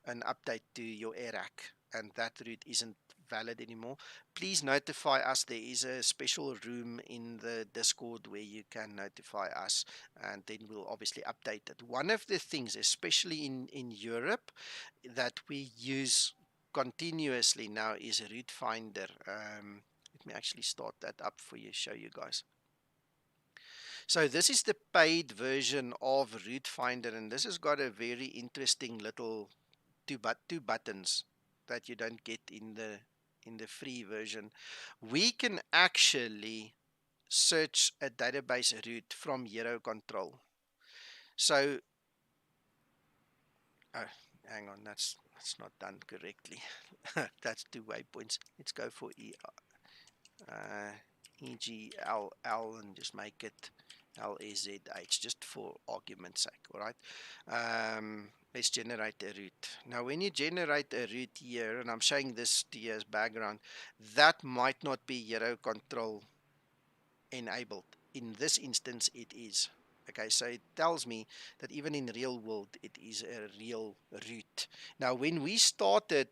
update to your air rack and that route isn't valid anymore, please notify us. There is a special room in the Discord where you can notify us, and then we'll obviously update it. One of the things, especially in Europe, that we use continuously now is a route finder. Let me actually start that up for you, show you guys. So this is the paid version of route finder, and this has got a very interesting little two buttons that you don't get in the free version. We can actually search a database route from Euro Control. So hang on, that's not done correctly. That's 2 waypoints. Let's go for EGLL and just make it LSZH, just for argument's sake. All right. Let's generate a route. Now, when you generate a route here, and I'm showing this to you as background, that might not be Euro Control enabled. In this instance, it is. Okay, so it tells me that even in real world, it is a real route. Now, when we started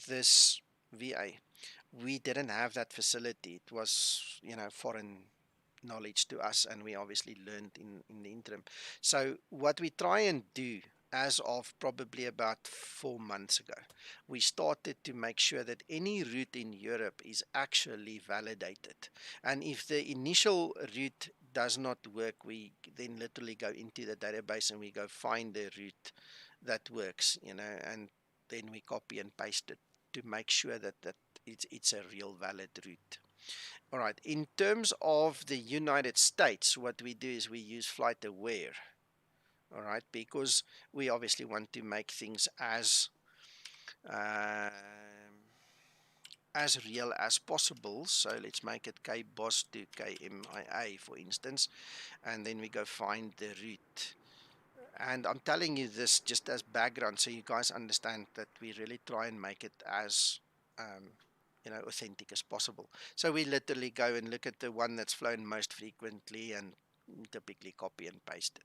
this VA, we didn't have that facility. It was, foreign knowledge to us, and we obviously learned in the interim. So what we try and do, as of probably about 4 months ago, we started to make sure that any route in Europe is actually validated. And if the initial route does not work, we then literally go into the database and we go find the route that works, and then we copy and paste it to make sure that it's a real valid route. All right, in terms of the United States, what we do is we use Flight Aware. All right, because we obviously want to make things as real as possible. So let's make it KBOS to KMIA, for instance, and then we go find the route. And I'm telling you this just as background so you guys understand that we really try and make it as authentic as possible. So we literally go and look at the one that's flown most frequently and typically copy and paste it.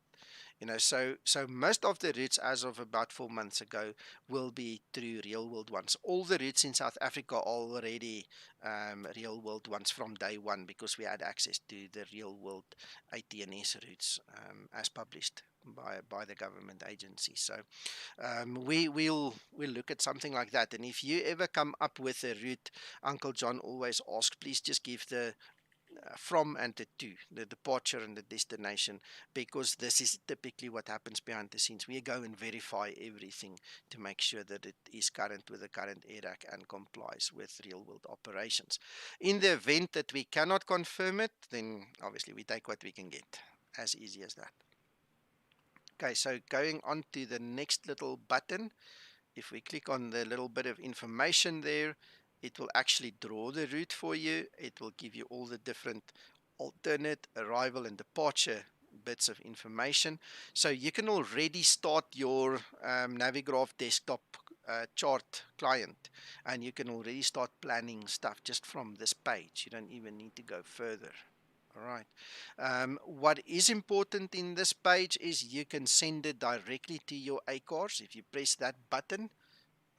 So most of the routes as of about 4 months ago will be through real world ones. All the routes in South Africa are already real world ones from day one, because we had access to the real world ATNS routes as published by the government agency. So we'll look at something like that. And if you ever come up with a route, Uncle John always asks, please just give the from and the to, the departure and the destination, because this is typically what happens behind the scenes. We go and verify everything to make sure that it is current with the current AIRAC and complies with real world operations. In the event that we cannot confirm it, then obviously we take what we can get. As easy as that. Okay, so going on to the next little button, if we click on the little bit of information there, it will actually draw the route for you. It will give you all the different alternate arrival and departure bits of information. So you can already start your Navigraft desktop chart client, and you can already start planning stuff just from this page. You don't even need to go further. All right. What is important in this page is you can send it directly to your ACARS. If you press that button,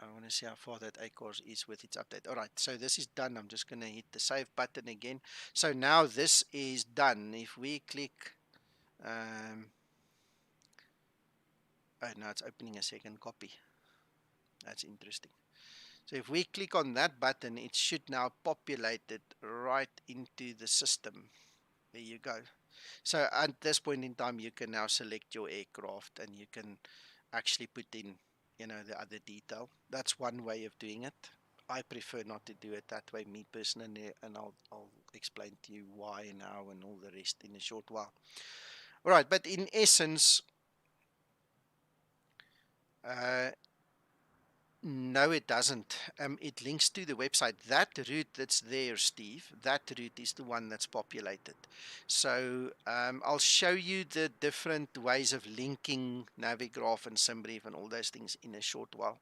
I want to see how far that ACARS is with its update. All right, so this is done. I'm just going to hit the save button again. So now this is done. If we click, oh, now it's opening a second copy. That's interesting. So if we click on that button, it should now populate it right into the system. There you go. So at this point in time, you can now select your aircraft and you can actually put in, the other detail. That's one way of doing it. I prefer not to do it that way, me personally, and I'll explain to you why and how and all the rest in a short while. All right, but in essence, No, it doesn't. It links to the website. That route that's there, Steve, that route is the one that's populated. So I'll show you the different ways of linking Navigraft and Simbrief and all those things in a short while.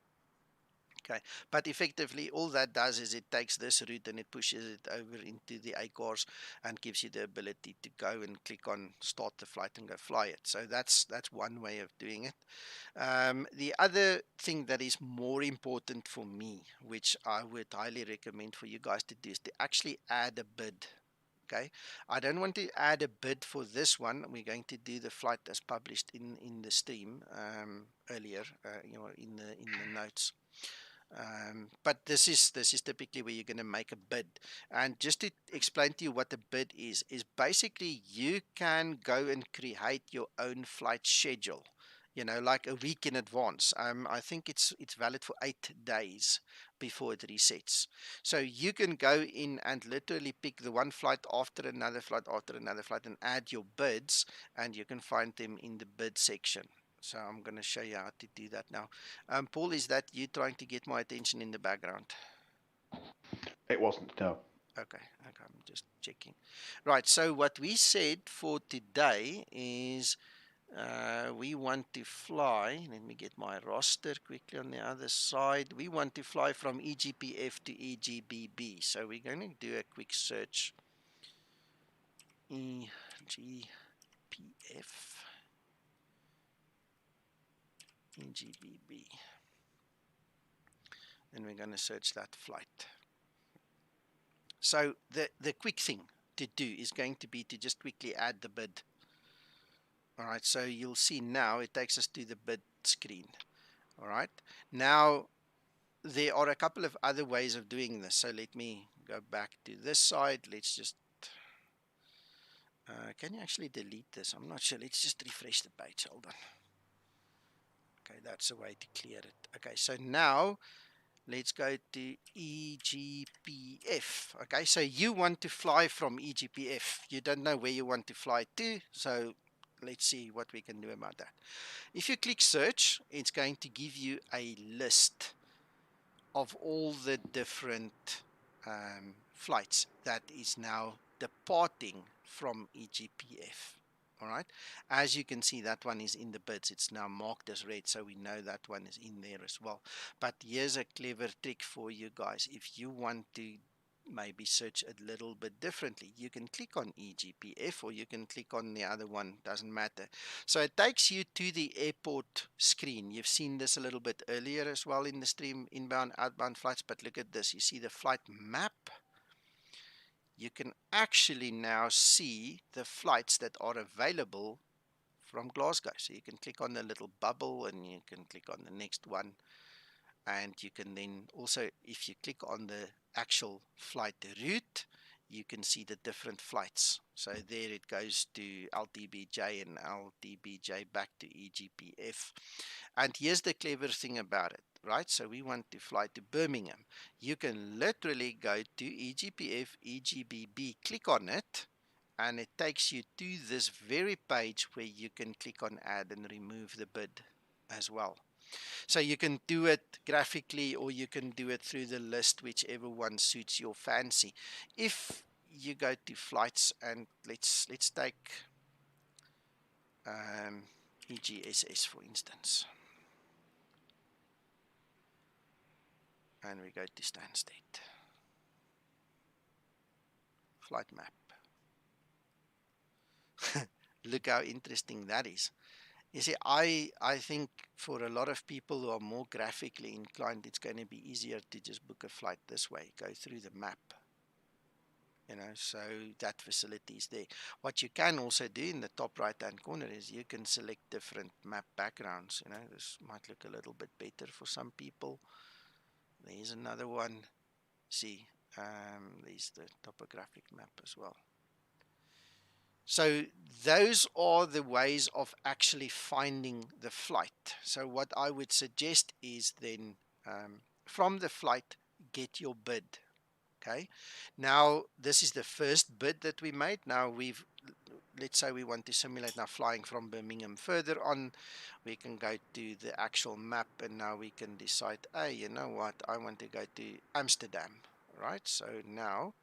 Okay, but effectively all that does is it takes this route and it pushes it over into the ACARS and gives you the ability to go and click on start the flight and go fly it. So that's one way of doing it. The other thing that is more important for me, which I would highly recommend for you guys to do, is to actually add a bid. Okay, I don't want to add a bid for this one. We're going to do the flight as published in the stream earlier, in the notes. But this is typically where you're going to make a bid. And just to explain to you what a bid is basically you can go and create your own flight schedule, like a week in advance. I think it's valid for 8 days before it resets. So you can go in and literally pick the one flight after another flight and add your bids, and you can find them in the bid section. So I'm going to show you how to do that now. Paul, is that you trying to get my attention in the background? It wasn't, no. Okay, I'm just checking. Right, so what we said for today is we want to fly. Let me get my roster quickly on the other side. We want to fly from EGPF to EGBB. So we're going to do a quick search. EGPF. EGBB. And we're going to search that flight. So the quick thing to do is going to be to just quickly add the bid. All right, so you'll see now it takes us to the bid screen. All right, now there are a couple of other ways of doing this. So let me go back to this side. Let's just can you actually delete this? I'm not sure. Let's just refresh the page. Hold on. Okay, that's a way to clear it. Okay, so now let's go to EGPF. Okay, so you want to fly from EGPF. You don't know where you want to fly to, so let's see what we can do about that. If you click search, it's going to give you a list of all the different flights that is now departing from EGPF. All right, as you can see, that one is in the bids. It's now marked as red, so we know that one is in there as well. But here's a clever trick for you guys. If you want to maybe search a little bit differently, you can click on EGPF or you can click on the other one, doesn't matter. So it takes you to the airport screen. You've seen this a little bit earlier as well in the stream, inbound, outbound flights, but look at this. You see the flight map. You can actually now see the flights that are available from Glasgow. So you can click on the little bubble and you can click on the next one. And you can then also, if you click on the actual flight route, you can see the different flights. So there it goes to LTBJ and LTBJ back to EGPF. And here's the clever thing about it, right? So we want to fly to Birmingham. You can literally go to EGPF, EGBB, click on it, and it takes you to this very page where you can click on add and remove the bid as well. So you can do it graphically or you can do it through the list, whichever one suits your fancy. If you go to flights and let's take EGSS for instance. And we go to Stansted. Flight map. Look how interesting that is. You see, I think for a lot of people who are more graphically inclined, it's going to be easier to just book a flight this way, go through the map. So that facility is there. What you can also do in the top right-hand corner is you can select different map backgrounds. This might look a little bit better for some people. There's another one. See, there's the topographic map as well. So those are the ways of actually finding the flight. So what I would suggest is then from the flight, get your bid. Okay. Now this is the first bid that we made. Now let's say we want to simulate now flying from Birmingham. Further on, we can go to the actual map, and now we can decide, hey, you know what, I want to go to Amsterdam, right? So now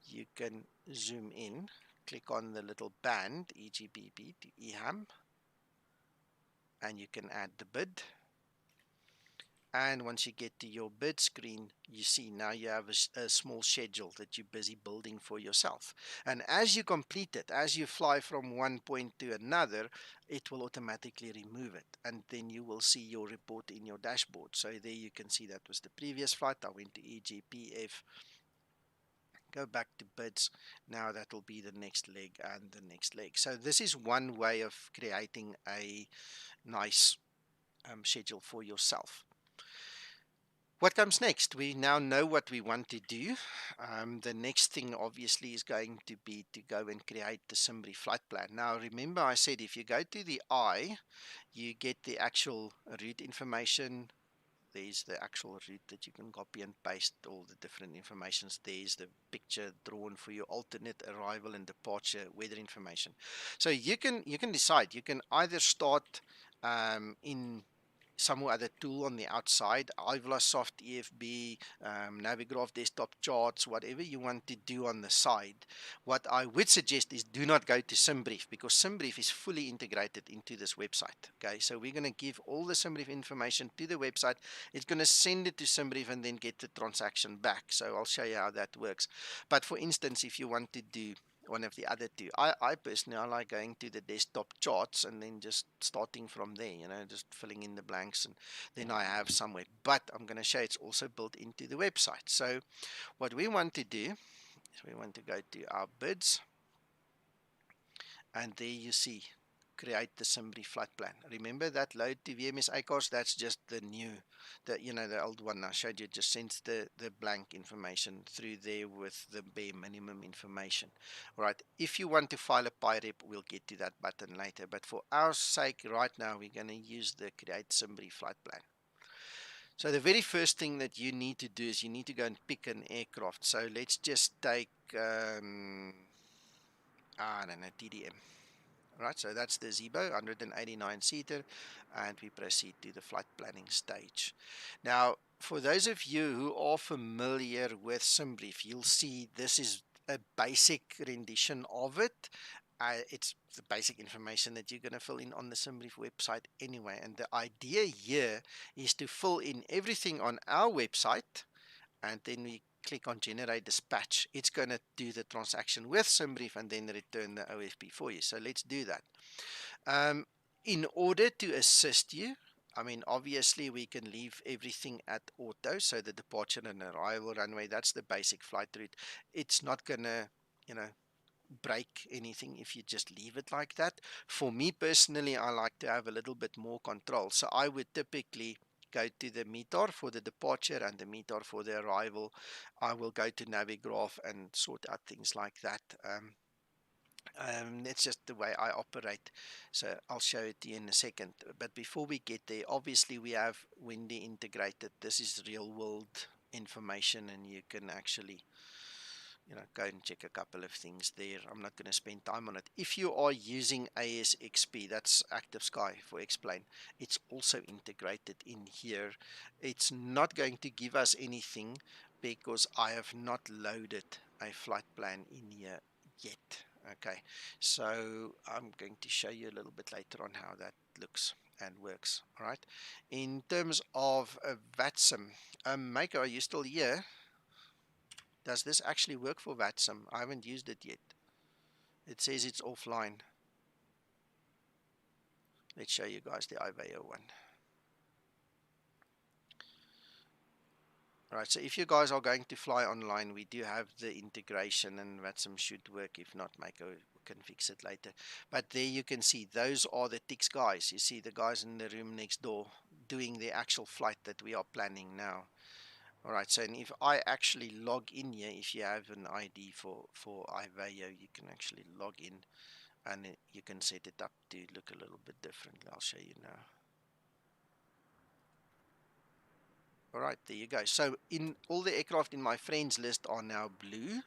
you can zoom in, click on the little band, EGBB to EHAM, and you can add the bid. And once you get to your bid screen, you see now you have a small schedule that you're busy building for yourself. And as you complete it, as you fly from one point to another, it will automatically remove it. And then you will see your report in your dashboard. So there you can see that was the previous flight. I went to EGPF. Go back to bids. Now that will be the next leg and the next leg. So this is one way of creating a nice schedule for yourself. What comes next? We now know what we want to do. The next thing obviously is going to be to go and create the Simbrief flight plan. Now remember I said if you go to the I, you get the actual route information. There's the actual route that you can copy and paste all the different informations. There's the picture drawn for your alternate arrival and departure weather information. So you can decide. You can either start in some other tool on the outside, iVelasoft, EFB, Navigraft desktop charts, whatever you want to do on the side. What I would suggest is do not go to Simbrief, because Simbrief is fully integrated into this website. Okay, so we're going to give all the Simbrief information to the website. It's going to send it to Simbrief and then get the transaction back. So I'll show you how that works. But for instance, if you want to do one of the other two, I personally, I like going to the desktop charts and then just starting from there, you know, just filling in the blanks, and then I have somewhere. But I'm going to show it's also built into the website. So what we want to do is we want to go to our bids, and there you see create the Simbrief flight plan. Remember that load to VMS ACARS, that's just the new, the old one I showed you, just sends the blank information through there with the bare minimum information. All right, if you want to file a Pirep, we'll get to that button later, but for our sake right now we're going to use the create Simbrief flight plan. So the very first thing that you need to do is you need to go and pick an aircraft. So let's just take I don't know, TDM. Right, so that's the Zibo 189 seater, and we proceed to the flight planning stage. Now, for those of you who are familiar with Simbrief, you'll see this is a basic rendition of it. It's the basic information that you're going to fill in on the Simbrief website anyway, and the idea here is to fill in everything on our website, and then we click on generate dispatch. It's going to do the transaction with Simbrief and then return the OFP for you. So let's do that. In order to assist you, I mean, obviously we can leave everything at auto. So the departure and arrival runway, that's the basic flight route. It's not going to, break anything if you just leave it like that. For me personally, I like to have a little bit more control. So I would typically go to the METAR for the departure and the METAR for the arrival. I will go to Navigraft and sort out things like that. It's just the way I operate. So I'll show it to you in a second. But before we get there, obviously we have Windy integrated. This is real world information, and you can actually go and check a couple of things there. I'm not going to spend time on it. If you are using ASXP, that's Active Sky for Explain, it's also integrated in here. It's not going to give us anything because I have not loaded a flight plan in here yet. Okay, so I'm going to show you a little bit later on how that looks and works. All right, in terms of VATSIM, Maker, are you still here? Does this actually work for VATSIM? I haven't used it yet. It says it's offline. Let's show you guys the IVO one. Alright, so if you guys are going to fly online, we do have the integration, and VATSIM should work. If not, Mako can fix it later. But there you can see, those are the TIX guys. You see the guys in the room next door doing the actual flight that we are planning now. Alright, so and if I actually log in here, if you have an ID for IVAO, you can actually log in and you can set it up to look a little bit differently. I'll show you now. Alright, there you go. So in all the aircraft in my friends list are now blue.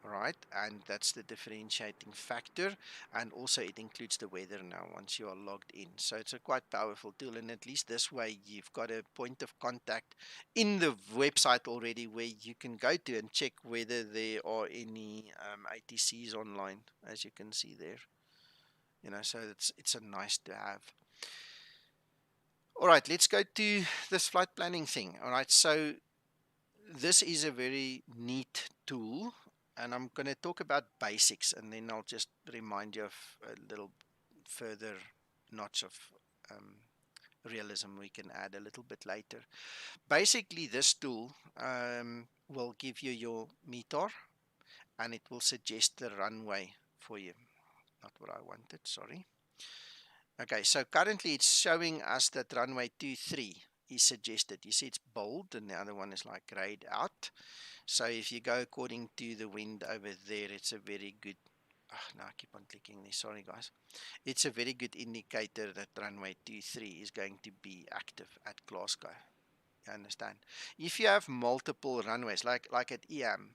right? And that's the differentiating factor. And also it includes the weather now once you are logged in. So it's a quite powerful tool, and at least this way you've got a point of contact in the website already where you can go to and check whether there are any ATCs online, as you can see there. You know, so it's a nice to have. All right, let's go to this flight planning thing. All right, so this is a very neat tool, and I'm going to talk about basics, and then I'll just remind you of a little further notch of realism we can add a little bit later. Basically, this tool will give you your METAR, and it will suggest the runway for you. Not what I wanted, sorry. Okay, so currently it's showing us that runway 23 is suggested. You see it's bold, and the other one is like grayed out. So if you go according to the wind over there, it's a very good, no, I keep on clicking this, sorry guys. It's a very good indicator that runway 23 is going to be active at Glasgow. You understand? If you have multiple runways, like at EM,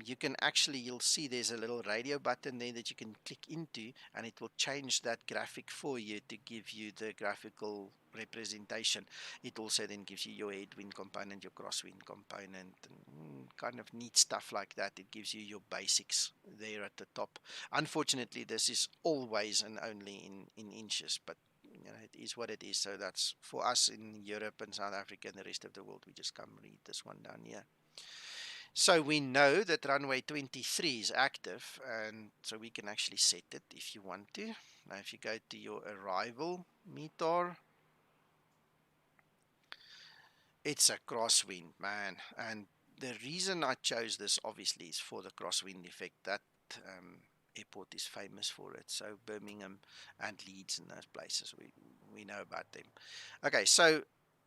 you can actually, you'll see there's a little radio button there that you can click into, and it will change that graphic for you to give you the graphical representation. It also then gives you your headwind component, your crosswind component, and kind of neat stuff like that. It gives you your basics there at the top. Unfortunately, this is always and only in inches, but you know, it is what it is. So that's for us in Europe and South Africa and the rest of the world. We just come read this one down here. So we know that runway 23 is active, and so we can actually set it if you want to. Now if you go to your arrival METAR, it's a crosswind, man. And the reason I chose this obviously is for the crosswind effect. That airport is famous for it. So Birmingham and Leeds and those places, we know about them. Okay, so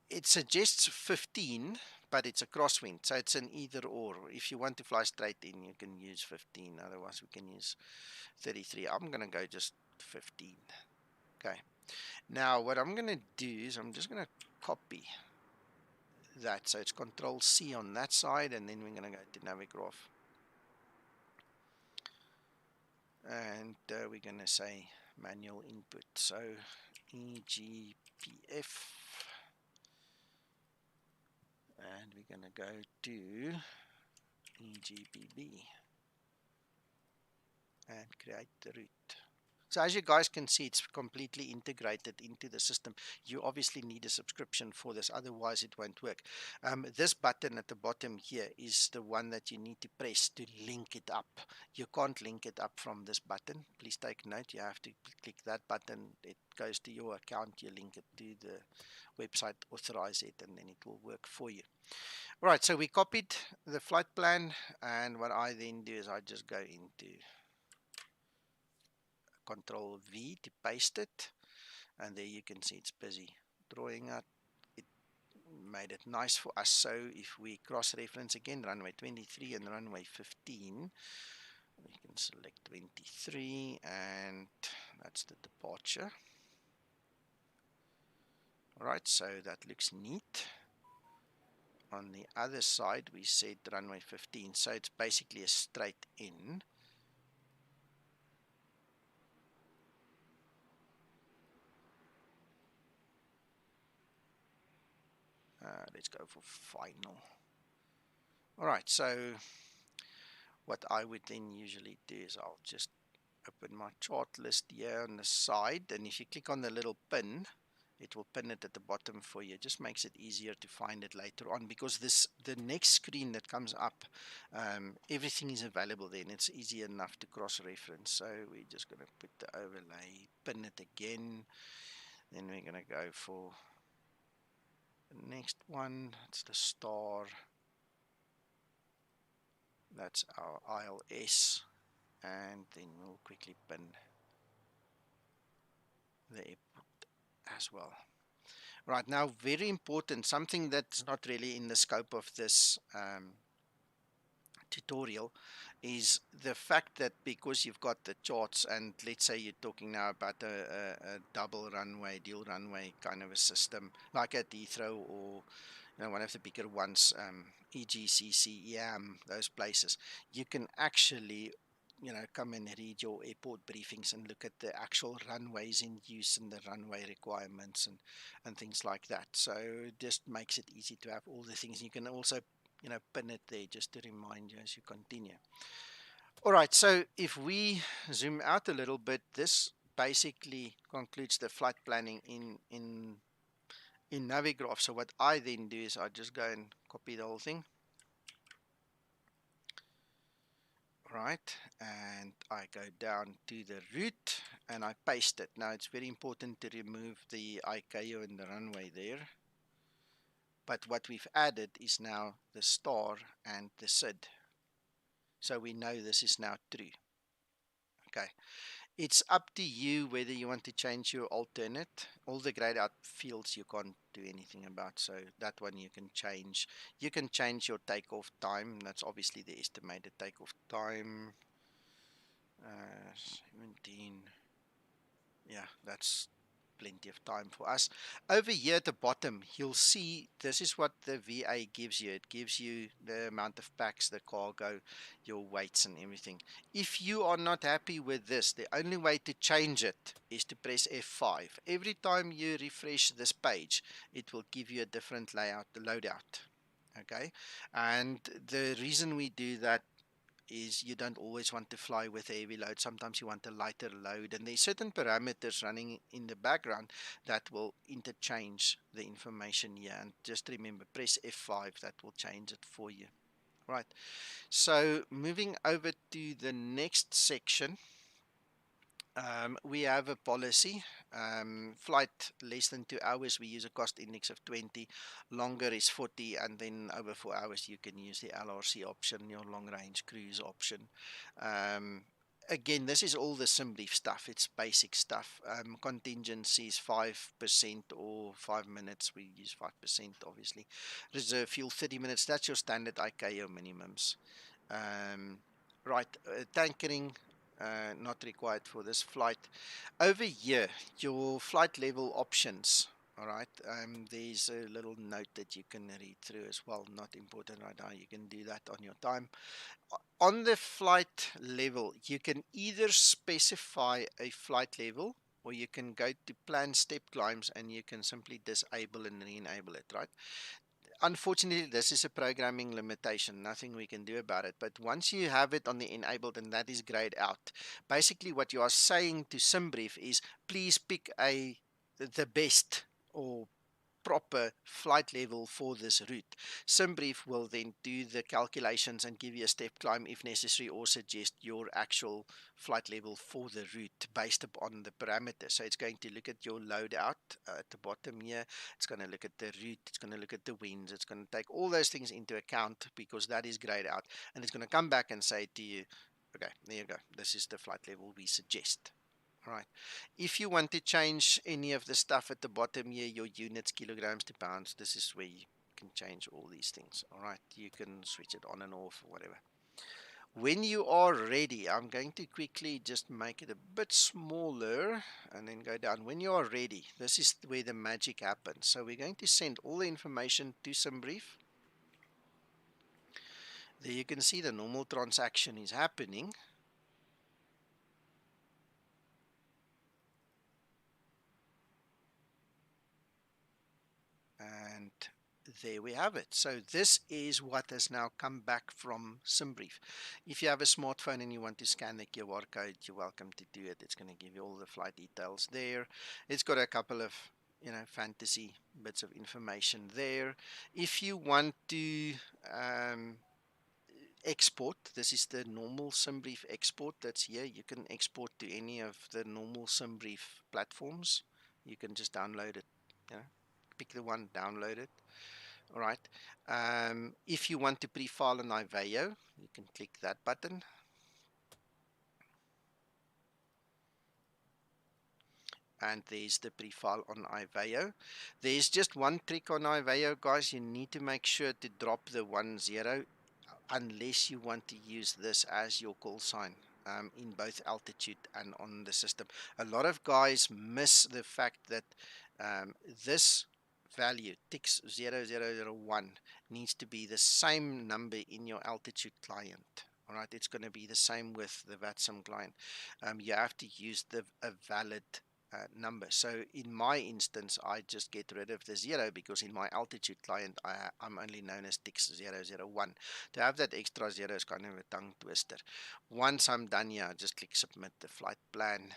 it suggests 15, but it's a crosswind, so it's an either or. If you want to fly straight in, you can use 15. Otherwise, we can use 33. I'm going to go just 15. Okay. Now, what I'm going to do is I'm just going to copy that. So it's Control C on that side, and then we're going to go to Navigraft. And we're going to say manual input. So EGPF. And we're going to go to EGBB and create the route. So as you guys can see, it's completely integrated into the system. You obviously need a subscription for this, otherwise it won't work. This button at the bottom here is the one that you need to press to link it up. You can't link it up from this button. Please take note, you have to click that button. It goes to your account, you link it to the website, authorize it, and then it will work for you. Right, so we copied the flight plan, and what I then do is I just go into Control V to paste it, and there you can see it's busy drawing out. It made it nice for us. So if we cross-reference again runway 23 and runway 15, we can select 23, and that's the departure. Alright, so that looks neat. On the other side, we said runway 15, so it's basically a straight in. Let's go for final. Alright, so what I would then usually do is I'll just open my chart list here on the side, and if you click on the little pin, it will pin it at the bottom for you. It just makes it easier to find it later on, because the next screen that comes up, everything is available then. It's easy enough to cross-reference. So we're just going to put the overlay, pin it again, then we're going to go for the next one. It's the star. That's our ILS, and then we'll quickly pin the airport as well. Right, now very important, something that's not really in the scope of this tutorial, is the fact that because you've got the charts, and let's say you're talking now about a double runway, dual runway kind of a system, like at Heathrow or one of the bigger ones, EGCC, EAM, those places, you can actually come and read your airport briefings and look at the actual runways in use and the runway requirements and things like that. So it just makes it easy to have all the things. You can also, pin it there just to remind you as you continue. All right, so if we zoom out a little bit, this basically concludes the flight planning in Navigraft. So what I then do is I just go and copy the whole thing. Right, and I go down to the route and I paste it. Now it's very important to remove the ICAO and the runway there, but what we've added is now the star and the SID, so we know this is now true. Okay, it's up to you whether you want to change your alternate. All the grayed out fields you can't do anything about, so that one you can change. You can change your takeoff time. That's obviously the estimated takeoff time. 17. Yeah, that's plenty of time for us. Over here at the bottom, you'll see this is what the VA gives you. It gives you the amount of packs, the cargo, your weights and everything. If you are not happy with this, the only way to change it is to press F5. Every time you refresh this page, it will give you a different layout, the loadout. Okay, and the reason we do that is you don't always want to fly with a heavy load. Sometimes you want a lighter load, and there's certain parameters running in the background that will interchange the information here. And just remember, press F5, that will change it for you. Right, so moving over to the next section, we have a policy. Flight less than 2 hours, we use a cost index of 20. Longer is 40, and then over 4 hours, you can use the LRC option, your long range cruise option. Again, this is all the Simbrief stuff. It's basic stuff. Contingencies 5% or 5 minutes. We use 5%, obviously. Reserve fuel 30 minutes. That's your standard ICAO minimums. Right, tankering. Not required for this flight. Over here, your flight level options. All right, there's a little note that you can read through as well. Not important right now. You can do that on your time. On the flight level, you can either specify a flight level, or you can go to plan step climbs and you can simply disable and re-enable it. Right. Unfortunately, this is a programming limitation, nothing we can do about it. But once you have it on the enabled and that is grayed out, basically what you are saying to Simbrief is please pick the best or proper flight level for this route. Simbrief will then do the calculations and give you a step climb if necessary, or suggest your actual flight level for the route based upon the parameters. So it's going to look at your loadout at the bottom here. It's going to look at the route. It's going to look at the winds. It's going to take all those things into account because that is grayed out. And it's going to come back and say to you, okay, there you go. This is the flight level we suggest. Right. If you want to change any of the stuff at the bottom here, your units, kilograms to pounds, this is where you can change all these things. All right. You can switch it on and off or whatever. When you are ready, I'm going to quickly just make it a bit smaller and then go down. When you are ready, this is where the magic happens. So we're going to send all the information to Simbrief. There you can see the normal transaction is happening. And there we have it. So this is what has now come back from Simbrief. If you have a smartphone and you want to scan the QR code, you're welcome to do it. It's going to give you all the flight details there. It's got a couple of fantasy bits of information there. If you want to export, this is the normal Simbrief export that's here. You can export to any of the normal Simbrief platforms. You can just download it, pick the one, download it. All right. If you want to pre-file an IVAO, you can click that button. And there's the pre-file on IVAO. There's just one trick on IVAO, guys. You need to make sure to drop the 10 unless you want to use this as your call sign in both altitude and on the system. A lot of guys miss the fact that this value, TIX 0001, needs to be the same number in your altitude client. All right, it's going to be the same with the VATSIM client. You have to use a valid number. So in my instance, I just get rid of the 0 because in my altitude client, I'm only known as TIX 001. To have that extra 0 is kind of a tongue twister. Once I'm done here, I just click submit the flight plan.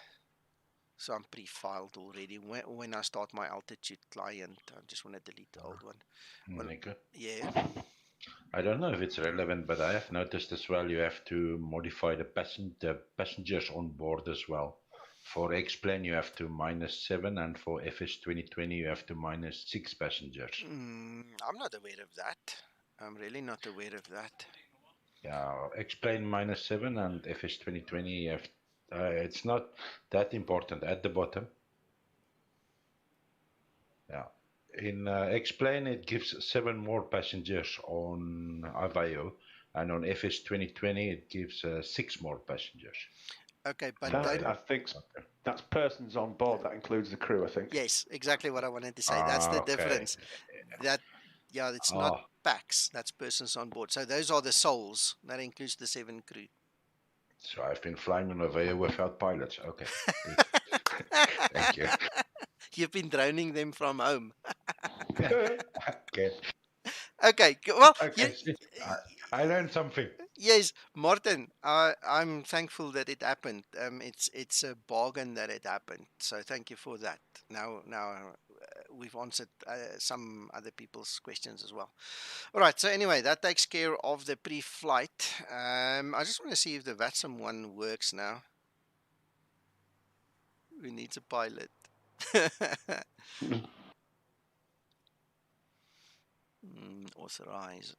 So I'm pre-filed already. When I start my altitude client, I just want to delete the old one. Well, Nico, yeah. I don't know if it's relevant, but I have noticed as well you have to modify the passengers on board as well. For X-Plane you have to -7, and for FS2020 you have to -6 passengers. I'm not aware of that. I'm really not aware of that. Yeah, X-Plane -7 and FS2020 you have. It's not that important at the bottom. Yeah. In X-Plane, it gives 7 more passengers on Avio, and on FS2020, it gives 6 more passengers. Okay, but That, I think that's persons on board. That includes the crew, I think. yes, exactly what I wanted to say. That's the difference. That, yeah, it's not packs. That's persons on board. So those are the souls. That includes the 7 crew. So I've been flying on Avio without pilots. Okay, good. Thank you. You've been droning them from home. Okay. Okay, well, Okay. I learned something. yes, Martin, I'm thankful that it happened. It's a bargain that it happened. So thank you for that. Now we've answered some other people's questions as well. All right. So anyway, that takes care of the pre-flight. I just want to see if the VATSIM one works now. We need a pilot. Authorize.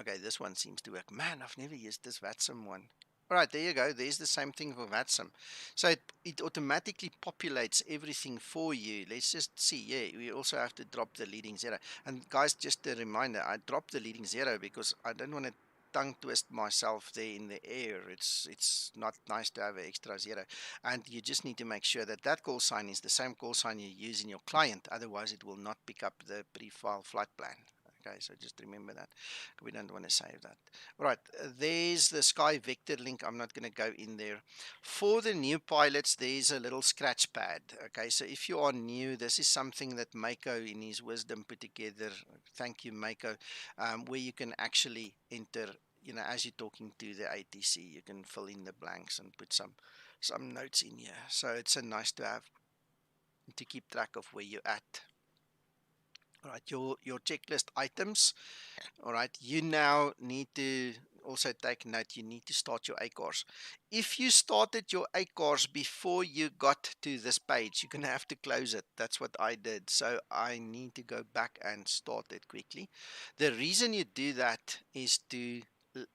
Okay, this one seems to work. Man, I've never used this VATSIM one. All right, there you go. There's the same thing for VATSIM. So it automatically populates everything for you. Let's just see. Yeah, we also have to drop the leading 0. And guys, just a reminder, I dropped the leading 0 because I don't want to tongue twist myself there in the air. It's not nice to have an extra 0. And you just need to make sure that that call sign is the same call sign you use in your client. Otherwise, it will not pick up the pre-file flight plan. Okay, so just remember that. We don't want to save that. All right, there's the Sky Vector link. I'm not going to go in there. For the new pilots, there's a little scratch pad. Okay, so if you are new, this is something that Mako in his wisdom put together. Thank you, Mako, where you can actually enter, as you're talking to the ATC, you can fill in the blanks and put some notes in here. So it's a nice to have to keep track of where you're at. All right, your checklist items. All right, you now need to also take note, you need to start your ACARS. If you started your ACARS before you got to this page, you're going to have to close it. That's what I did. So I need to go back and start it quickly. The reason you do that is to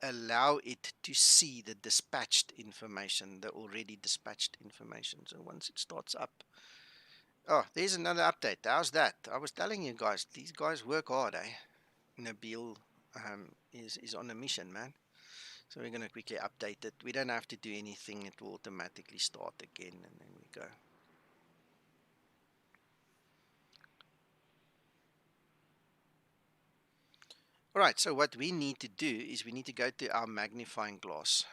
allow it to see the dispatched information, the already dispatched information. So once it starts up, oh, there's another update. How's that? I was telling you guys, these guys work hard, eh? Nabil is on a mission, man. So we're going to quickly update it. We don't have to do anything. It will automatically start again, and then we go. All right, so what we need to do is we need to go to our magnifying glass.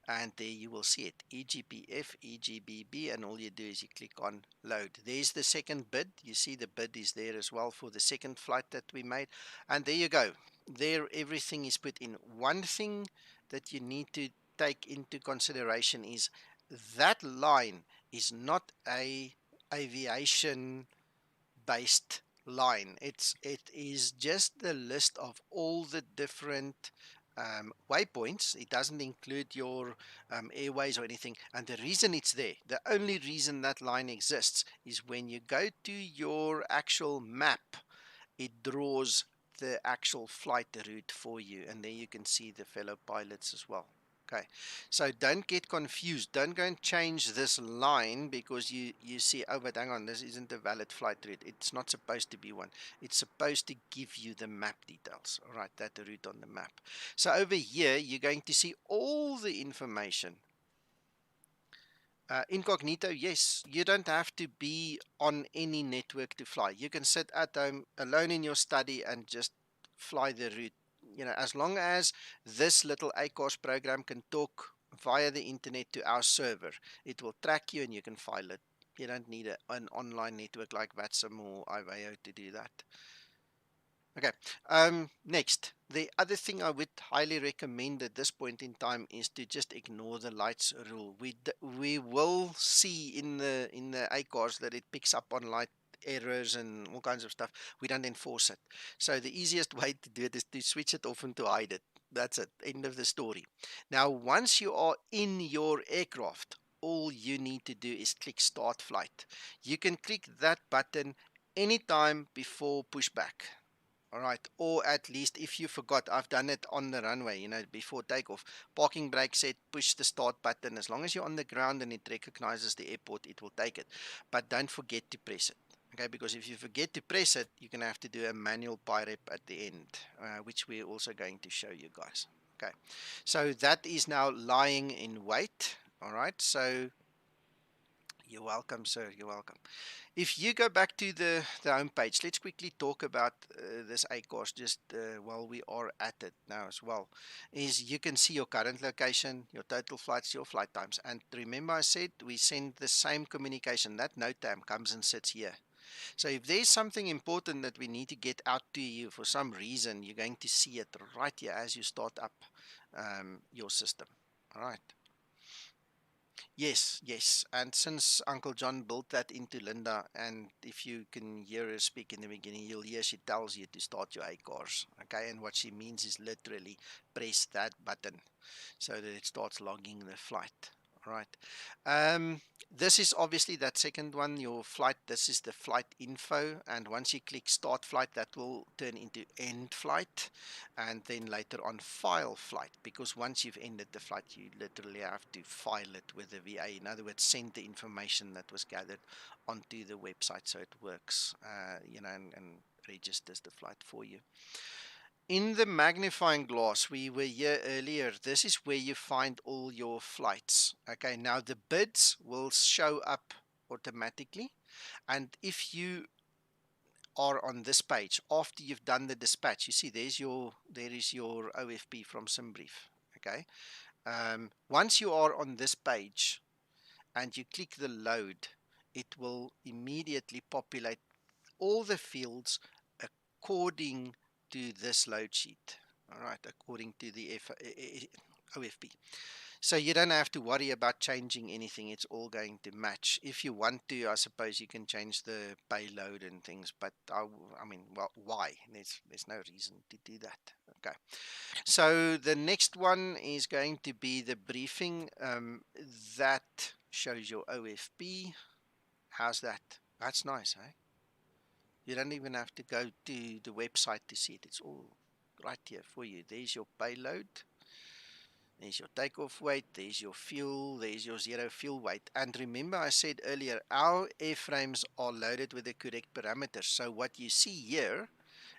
And there you will see it, EGPF, EGBB, and all you do is you click on load. There's the second bid. You see the bid is there as well for the second flight that we made. And there you go. There everything is put in. One thing that you need to take into consideration is that line is not a aviation based line. It is just the list of all the different waypoints. It doesn't include your airways or anything. And the reason it's there, the only reason that line exists, is when you go to your actual map, it draws the actual flight route for you, and there you can see the fellow pilots as well. Okay, so don't get confused. Don't go and change this line because you see, oh, but hang on, this isn't a valid flight route. It's not supposed to be one. It's supposed to give you the map details. All right, that route on the map. So over here, you're going to see all the information Incognito, yes. You don't have to be on any network to fly. You can sit at home alone in your study and just fly the route. As long as this little ACARS program can talk via the internet to our server, it will track you and you can file it. You don't need an online network like VATSIM or IVAO to do that. Okay, next, the other thing I would highly recommend at this point in time is to just ignore the lights rule. We will see in the ACARS that it picks up on light errors and all kinds of stuff. We don't enforce it. So the easiest way to do it is to switch it off and to hide it. That's it. End of the story. Now, once you are in your aircraft, all you need to do is click Start Flight. You can click that button anytime before pushback. All right, or at least if you forgot, I've done it on the runway, before takeoff. Parking brake set, push the start button. As long as you're on the ground and it recognizes the airport, it will take it. But don't forget to press it. Okay, because if you forget to press it, you're going to have to do a manual Pirep at the end, which we're also going to show you guys. Okay, so that is now lying in wait. All right, so you're welcome, sir. You're welcome. If you go back to the home page, let's quickly talk about this ACARS just while we are at it now as well. Is you can see your current location, your total flights, your flight times. And remember I said we send the same communication. That NOTAM comes and sits here. So if there's something important that we need to get out to you for some reason, you're going to see it right here as you start up your system. All right. Yes, yes. And since Uncle John built that into Linda, and if you can hear her speak in the beginning, you'll hear she tells you to start your ACARS. Okay, and what she means is literally press that button so that it starts logging the flight. All right. This is obviously that second one, your flight. This is the flight info. And once you click start flight, that will turn into end flight. And then later on file flight. Because once you've ended the flight, you literally have to file it with the VA. In other words, send the information that was gathered onto the website so it works, and registers the flight for you. In the magnifying glass, we were here earlier. This is where you find all your flights. Okay, now the bids will show up automatically. And if you are on this page, after you've done the dispatch, you see there is your OFP from Simbrief. Okay. Once you are on this page and you click the load, it will immediately populate all the fields according to this load sheet. All right, according to the OFP. So you don't have to worry about changing anything. It's all going to match. If you want to, I suppose you can change the payload and things, but well, why? There's no reason to do that. Okay. So the next one is going to be the briefing. That shows your OFP. How's that? That's nice, eh? You don't even have to go to the website to see it. It's all right here for you. There's your payload. There's your takeoff weight. There's your fuel. There's your zero fuel weight. And remember I said earlier, our airframes are loaded with the correct parameters. So what you see here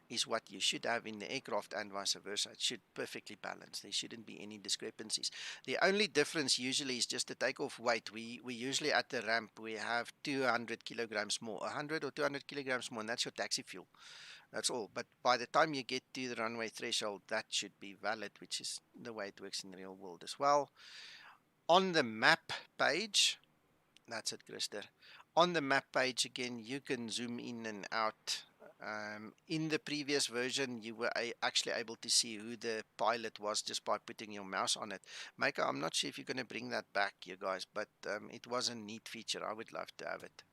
is what you should have in the aircraft and vice versa. It should perfectly balance. There shouldn't be any discrepancies. The only difference usually is just the takeoff weight. We usually at the ramp, we have 200 kilograms more, 100 or 200 kilograms more, and that's your taxi fuel. That's all. But by the time you get to the runway threshold, that should be valid, which is the way it works in the real world as well. On the map page, that's it, Christer. On the map page, again, you can zoom in and out. In the previous version, you were actually able to see who the pilot was just by putting your mouse on it. Maker, I'm not sure if you're going to bring that back, you guys, but it was a neat feature. I would love to have it.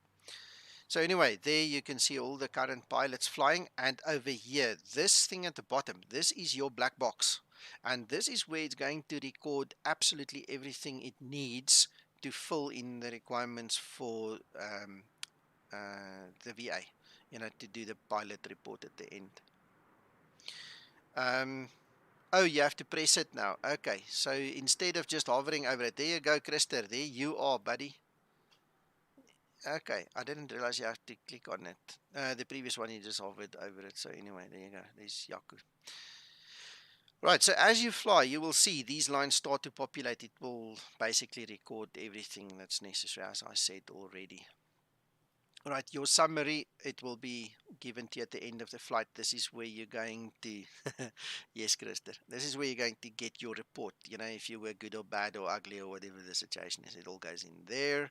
So anyway, there you can see all the current pilots flying. And over here, this thing at the bottom, this is your black box. And this is where it's going to record absolutely everything it needs to fill in the requirements for the VA, to do the pilot report at the end. Oh, you have to press it now. Okay, so instead of just hovering over it, there you go, Christer. There you are, buddy. Okay, I didn't realize you have to click on it. The previous one, you just hovered over it. So anyway, there you go. There's Yaku. Right, so as you fly, you will see these lines start to populate. It will basically record everything that's necessary, as I said already. Right, your summary, it will be given to you at the end of the flight. This is where you're going to, yes, Christer, this is where you're going to get your report. You know, if you were good or bad or ugly or whatever the situation is, it all goes in there.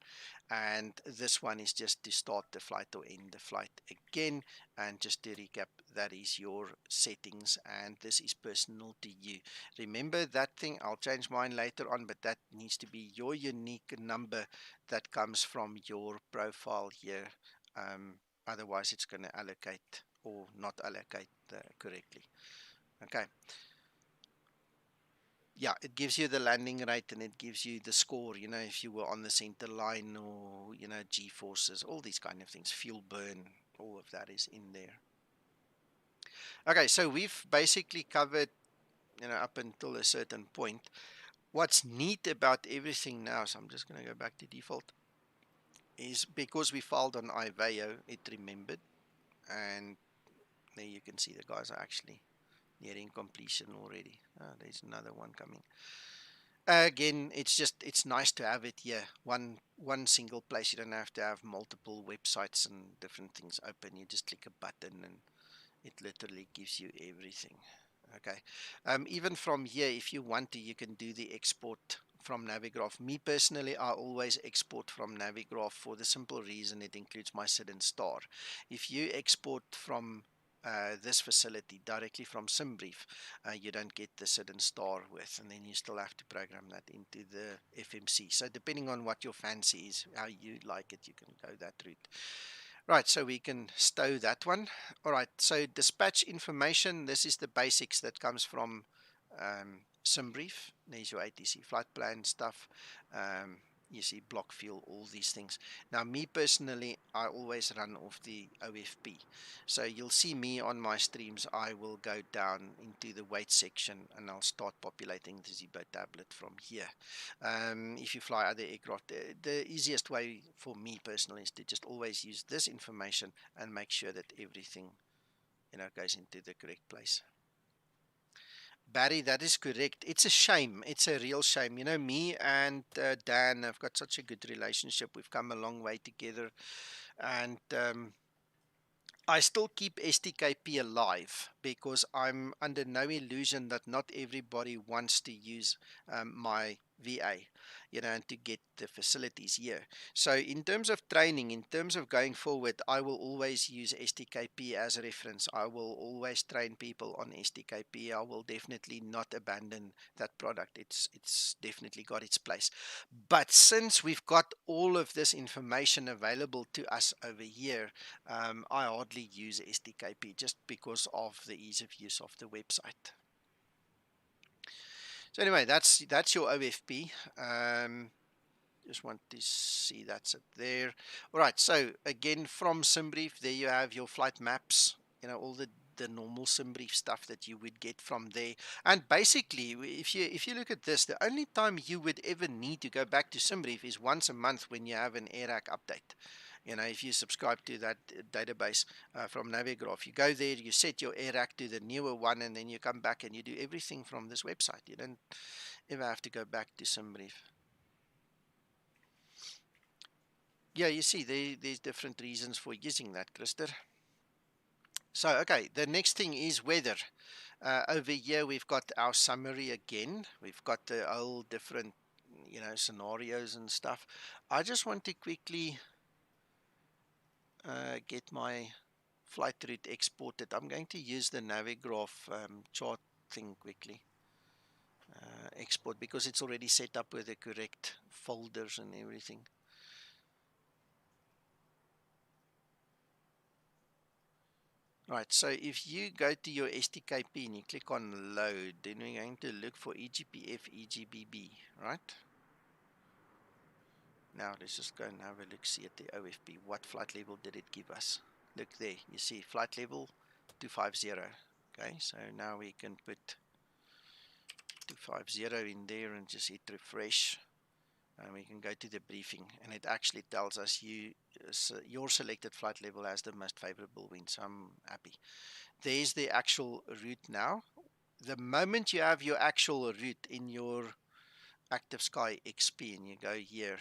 And this one is just to start the flight or end the flight again. And just to recap, that is your settings, and this is personal to you. Remember that thing, I'll change mine later on, but that needs to be your unique number that comes from your profile here. Otherwise it's going to allocate or not allocate correctly. Okay. Yeah, it gives you the landing rate and it gives you the score, you know, if you were on the center line or, you know, G-forces, all these kind of things, fuel burn, all of that is in there. Okay, so we've basically covered, you know, up until a certain point. What's neat about everything now, so I'm just going to go back to default, is because we filed on IVAO, it remembered, and there you can see the guys are actually nearing completion already. There's another one coming. Again, it's nice to have it here, one single place. You don't have to have multiple websites and different things open. You just click a button and it literally gives you everything. Okay. Even from here, if you want to, you can do the export from Navigraft. Me personally, I always export from Navigraft for the simple reason it includes my SID and star. If you export from this facility directly from Simbrief, you don't get the SID and star with, and then you still have to program that into the FMC. So depending on what your fancy is, how you like it, you can go that route. Right, so we can stow that one. All right, so dispatch information, this is the basics that comes from Simbrief. There's your ATC flight plan stuff. You see block fuel, all these things. Now, me personally, I always run off the OFP. So you'll see me on my streams, I will go down into the weight section and I'll start populating the Zibo tablet from here. If you fly other aircraft, the easiest way for me personally is to just always use this information and make sure that everything, you know, goes into the correct place. Barry, that is correct. It's a shame. It's a real shame. You know, me and Dan have got such a good relationship. We've come a long way together. And I still keep STKP alive because I'm under no illusion that not everybody wants to use my VA, you know, and to get the facilities here. So in terms of training, in terms of going forward, I will always use STKP as a reference. I will always train people on STKP. I will definitely not abandon that product. It's definitely got its place. But since we've got all of this information available to us over here, I hardly use STKP just because of the ease of use of the website. So anyway, that's your OFP. Just want to see that's it there. All right, so again from Simbrief, there you have your flight maps, you know, all the normal Simbrief stuff that you would get from there. And basically, if you look at this, the only time you would ever need to go back to Simbrief is once a month when you have an AirRack update. You know, if you subscribe to that database from Navigraft, you go there, you set your AirRack to the newer one, and then you come back and you do everything from this website. You don't ever have to go back to Simbrief. Yeah, you see, there's different reasons for using that, Christer. So, okay, the next thing is weather. Over here, we've got our summary again. We've got the whole different, you know, scenarios and stuff. I just want to quickly get my flight route exported. I'm going to use the Navigraft chart thing quickly. Export, because it's already set up with the correct folders and everything. Right, so if you go to your STKP and you click on load, then we're going to look for EGPF, EGBB, right? Now let's just go and have a look, see at the OFP. What flight level did it give us? Look there, you see flight level 250. Okay, so now we can put 250 in there and just hit refresh. And we can go to the briefing, and it actually tells us your selected flight level has the most favorable wind, so I'm happy. There's the actual route now. the moment you have your actual route in your Active Sky XP and you go here,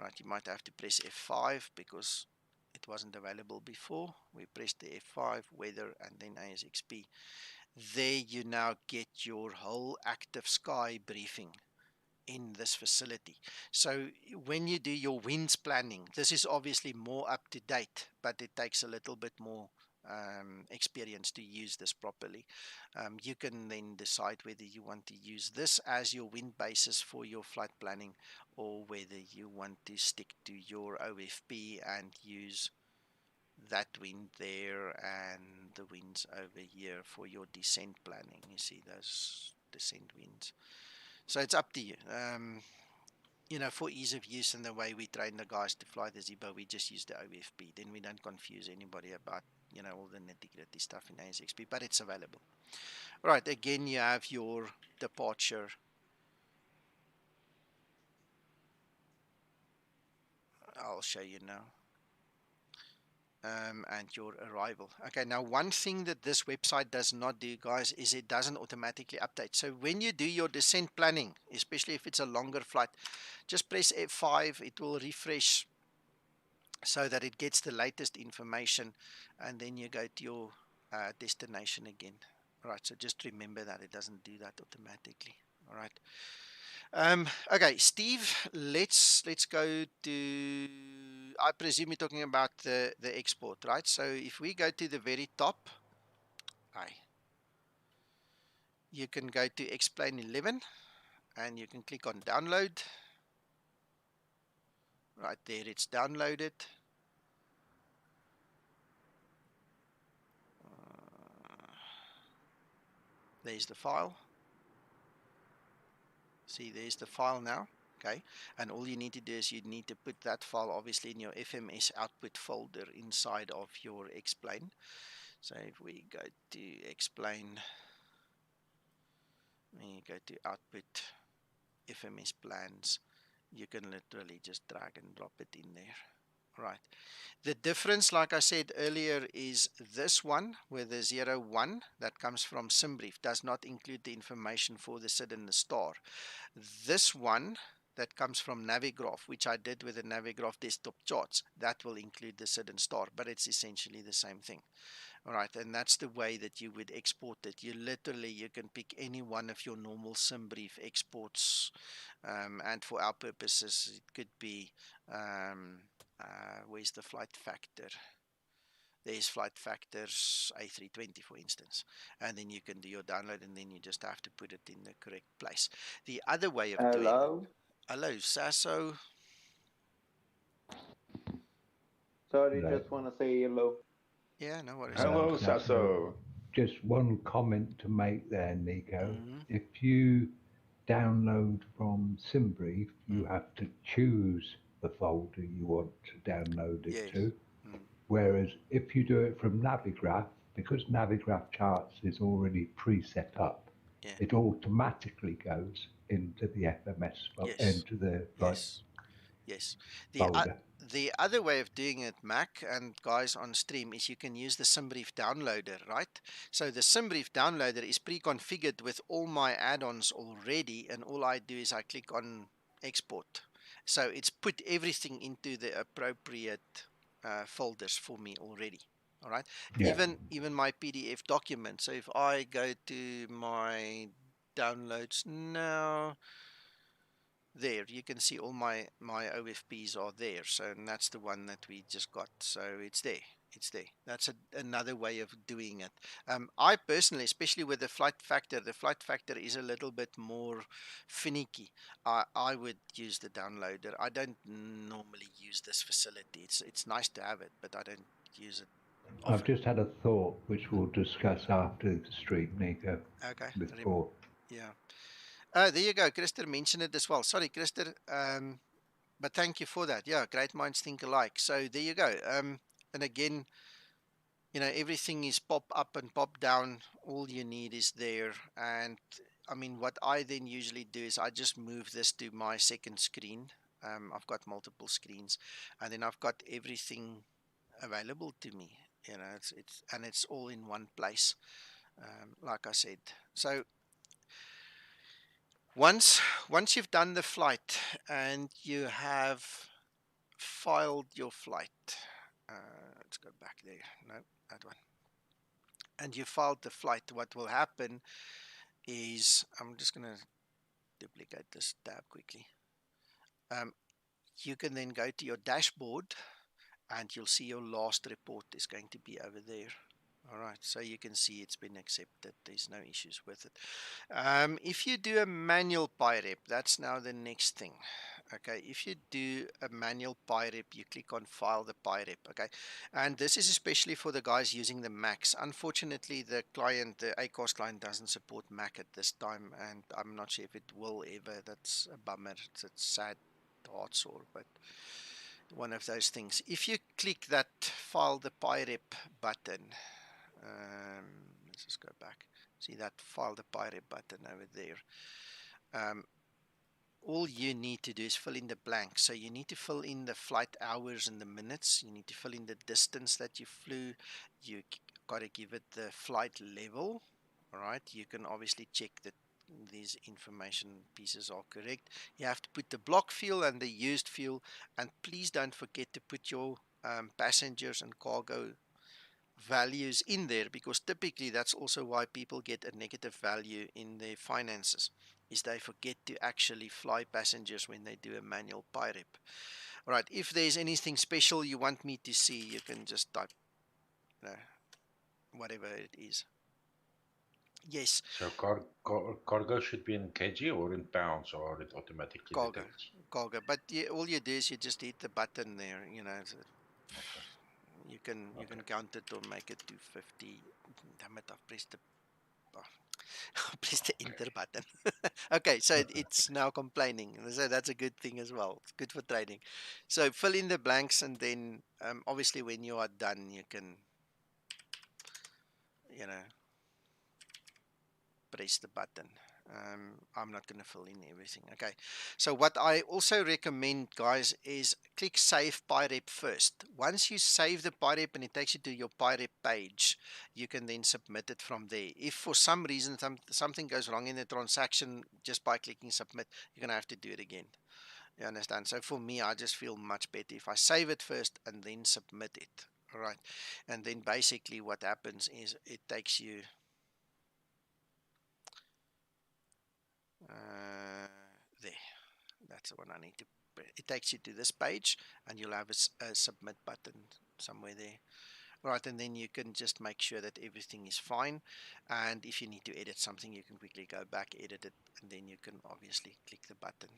right, you might have to press F5 because it wasn't available before. We pressed the F5, weather, and then ASXP. There you now get your whole Active Sky briefing in this facility. So when you do your winds planning, this is obviously more up to date, but it takes a little bit more experience to use this properly. You can then decide whether you want to use this as your wind basis for your flight planning, or whether you want to stick to your OFP and use that wind there and the winds over here for your descent planning. You see those descent winds. So it's up to you. You know, for ease of use and the way we train the guys to fly the Ziba, we just use the OFP. Then we don't confuse anybody about, you know, all the nitty-gritty stuff in ASXP, but it's available. Right, again, you have your departure. I'll show you now. And your arrival. Okay, now one thing that this website does not do, guys, is it doesn't automatically update. So when you do your descent planning, especially if it's a longer flight, just press F5, it will refresh so that it gets the latest information, and then you go to your destination again. All right, so just remember that it doesn't do that automatically. All right. Okay, Steve, let's go to, I presume you're talking about the export, right? So if we go to the very top, you can go to Explain 11 and you can click on download. Right there, it's downloaded. There's the file. See, there's the file now. Okay, and all you need to do is you need to put that file obviously in your FMS output folder inside of your Explain. So if we go to Explain, we go to output FMS plans, you can literally just drag and drop it in there. Right. The difference, like I said earlier, is this one with the 01 that comes from Simbrief does not include the information for the SID and the star. This one that comes from Navigraft, which I did with the Navigraft desktop charts, that will include the SID and star, but it's essentially the same thing. All right, and that's the way that you would export it. You can pick any one of your normal Simbrief exports, and for our purposes, it could be, where's the flight factor? There's flight factors A320, for instance, and then you can do your download, and then you just have to put it in the correct place. The other way of doing it. Hello, Sasso. Sorry, just want to say hello. Yeah, no worries. Hello, Sasso. Just one comment to make there, Nico. If you download from Simbrief, you have to choose the folder you want to download it to. Whereas if you do it from Navigraft, because Navigraft charts is already pre-set up, it automatically goes into the FMS, into the folder. The other way of doing it, Mac and guys on stream, is you can use the Simbrief downloader, right? So the Simbrief downloader is pre-configured with all my add-ons already, and all I do is I click on export. So it's put everything into the appropriate folders for me already. All right. Even my PDF document. So if I go to my downloads now, there you can see all my OFPs are there. So and that's the one that we just got. So it's there. That's another way of doing it. I personally, especially with the flight factor is a little bit more finicky. I would use the downloader. I don't normally use this facility. It's nice to have it, but I don't use it often. I've just had a thought, which we'll discuss after the stream, Nico. Okay. Before. Yeah. There you go. Christer mentioned it as well. Sorry, Christer. But thank you for that. Yeah, great minds think alike. So there you go. And again, you know, everything is pop up and pop down. All you need is there. And I mean, what I then usually do is I just move this to my second screen. I've got multiple screens, and then I've got everything available to me. You know, it's all in one place. like I said. So once you've done the flight and you have filed your flight, let's go back there. No, that one. And you filed the flight. What will happen is, I'm just going to duplicate this tab quickly. You can then go to your dashboard and you'll see your last report is going to be over there. All right, so you can see it's been accepted. There's no issues with it. If you do a manual Pirep, that's now the next thing. Okay, if you do a manual Pirep, you click on File the Pirep. Okay, and this is especially for the guys using the Macs. Unfortunately, the client, the ACARS client, doesn't support Mac at this time, and I'm not sure if it will ever. That's a bummer. It's a sad heart sore, but one of those things. If you click that File the Pirep button, let's just go back. See that File the Pirep button over there. All you need to do is fill in the blanks. So you need to fill in the flight hours and the minutes. You need to fill in the distance that you flew. You got to give it the flight level. All right. You can obviously check that these information pieces are correct. You have to put the block fuel and the used fuel, and please don't forget to put your passengers and cargo values in there, because typically that's also why people get a negative value in their finances, is they forget to actually fly passengers when they do a manual Pirep. All right, if there's anything special you want me to see, you can just type whatever it is. Yes. So cargo should be in kg or in pounds, or it automatically Cargo. detects? Cargo. But all you do is you just hit the button there, you know. You can count it or make it 250. Damn it, I've pressed the press the enter button. Okay, so it's now complaining. So that's a good thing as well. It's good for training. So fill in the blanks, and then obviously when you are done, you can, press the button. I'm not going to fill in everything. Okay, so what I also recommend, guys, is click Save Pirep first. Once you save the Pirep and it takes you to your Pirep page, you can then submit it from there. If for some reason something goes wrong in the transaction just by clicking Submit, you're going to have to do it again. You understand? So for me, I just feel much better if I save it first and then submit it. All right, and then basically what happens is it takes you there. That's the one I need to. It takes you to this page, and you'll have a submit button somewhere there. Right, and then you can just make sure that everything is fine. And if you need to edit something, you can quickly go back, edit it, and then you can obviously click the button.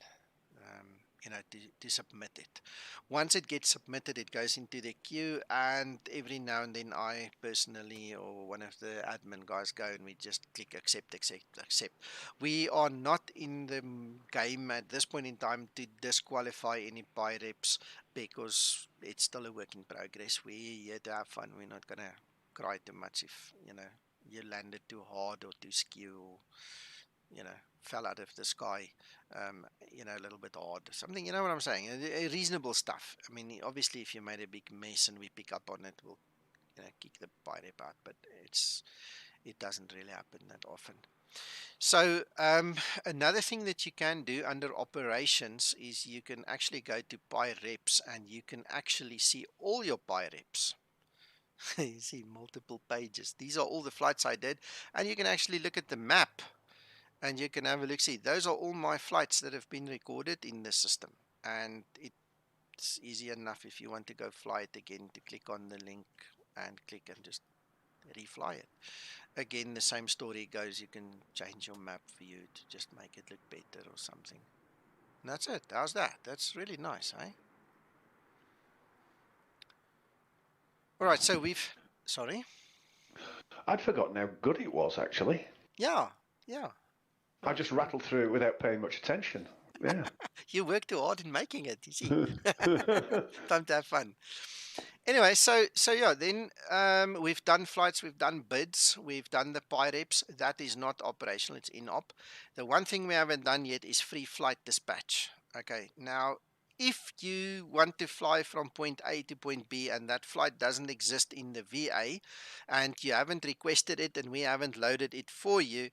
To submit it. Once it gets submitted, it goes into the queue, and every now and then I personally or one of the admin guys go and we just click accept. We are not in the game at this point in time to disqualify any Pireps, because it's still a work in progress. We're here to have fun. We're not gonna cry too much if you landed too hard or too skew, or fell out of the sky, a little bit hard. Something, you know what I'm saying? Reasonable stuff. I mean, obviously, if you made a big mess and we pick up on it, we'll, kick the Pirep out. But it doesn't really happen that often. So another thing that you can do under operations is you can actually go to Pireps and you can actually see all your Pireps. You see multiple pages. These are all the flights I did, and you can actually look at the map. And you can have a look, see, those are all my flights that have been recorded in the system. And it's easy enough if you want to go fly it again to click on the link and click and just refly it. Again, the same story goes. You can change your map view to just make it look better or something. And that's it. How's that? That's really nice, eh? All right, so sorry? I'd forgotten how good it was, actually. Yeah. I just rattled through it without paying much attention. Yeah. You worked too hard in making it, you see. Time to have fun. Anyway, so yeah, then we've done flights, we've done bids, we've done the Pireps. That is not operational, it's in-op. The one thing we haven't done yet is free flight dispatch. Okay, now if you want to fly from point A to point B and that flight doesn't exist in the VA and you haven't requested it and we haven't loaded it for you,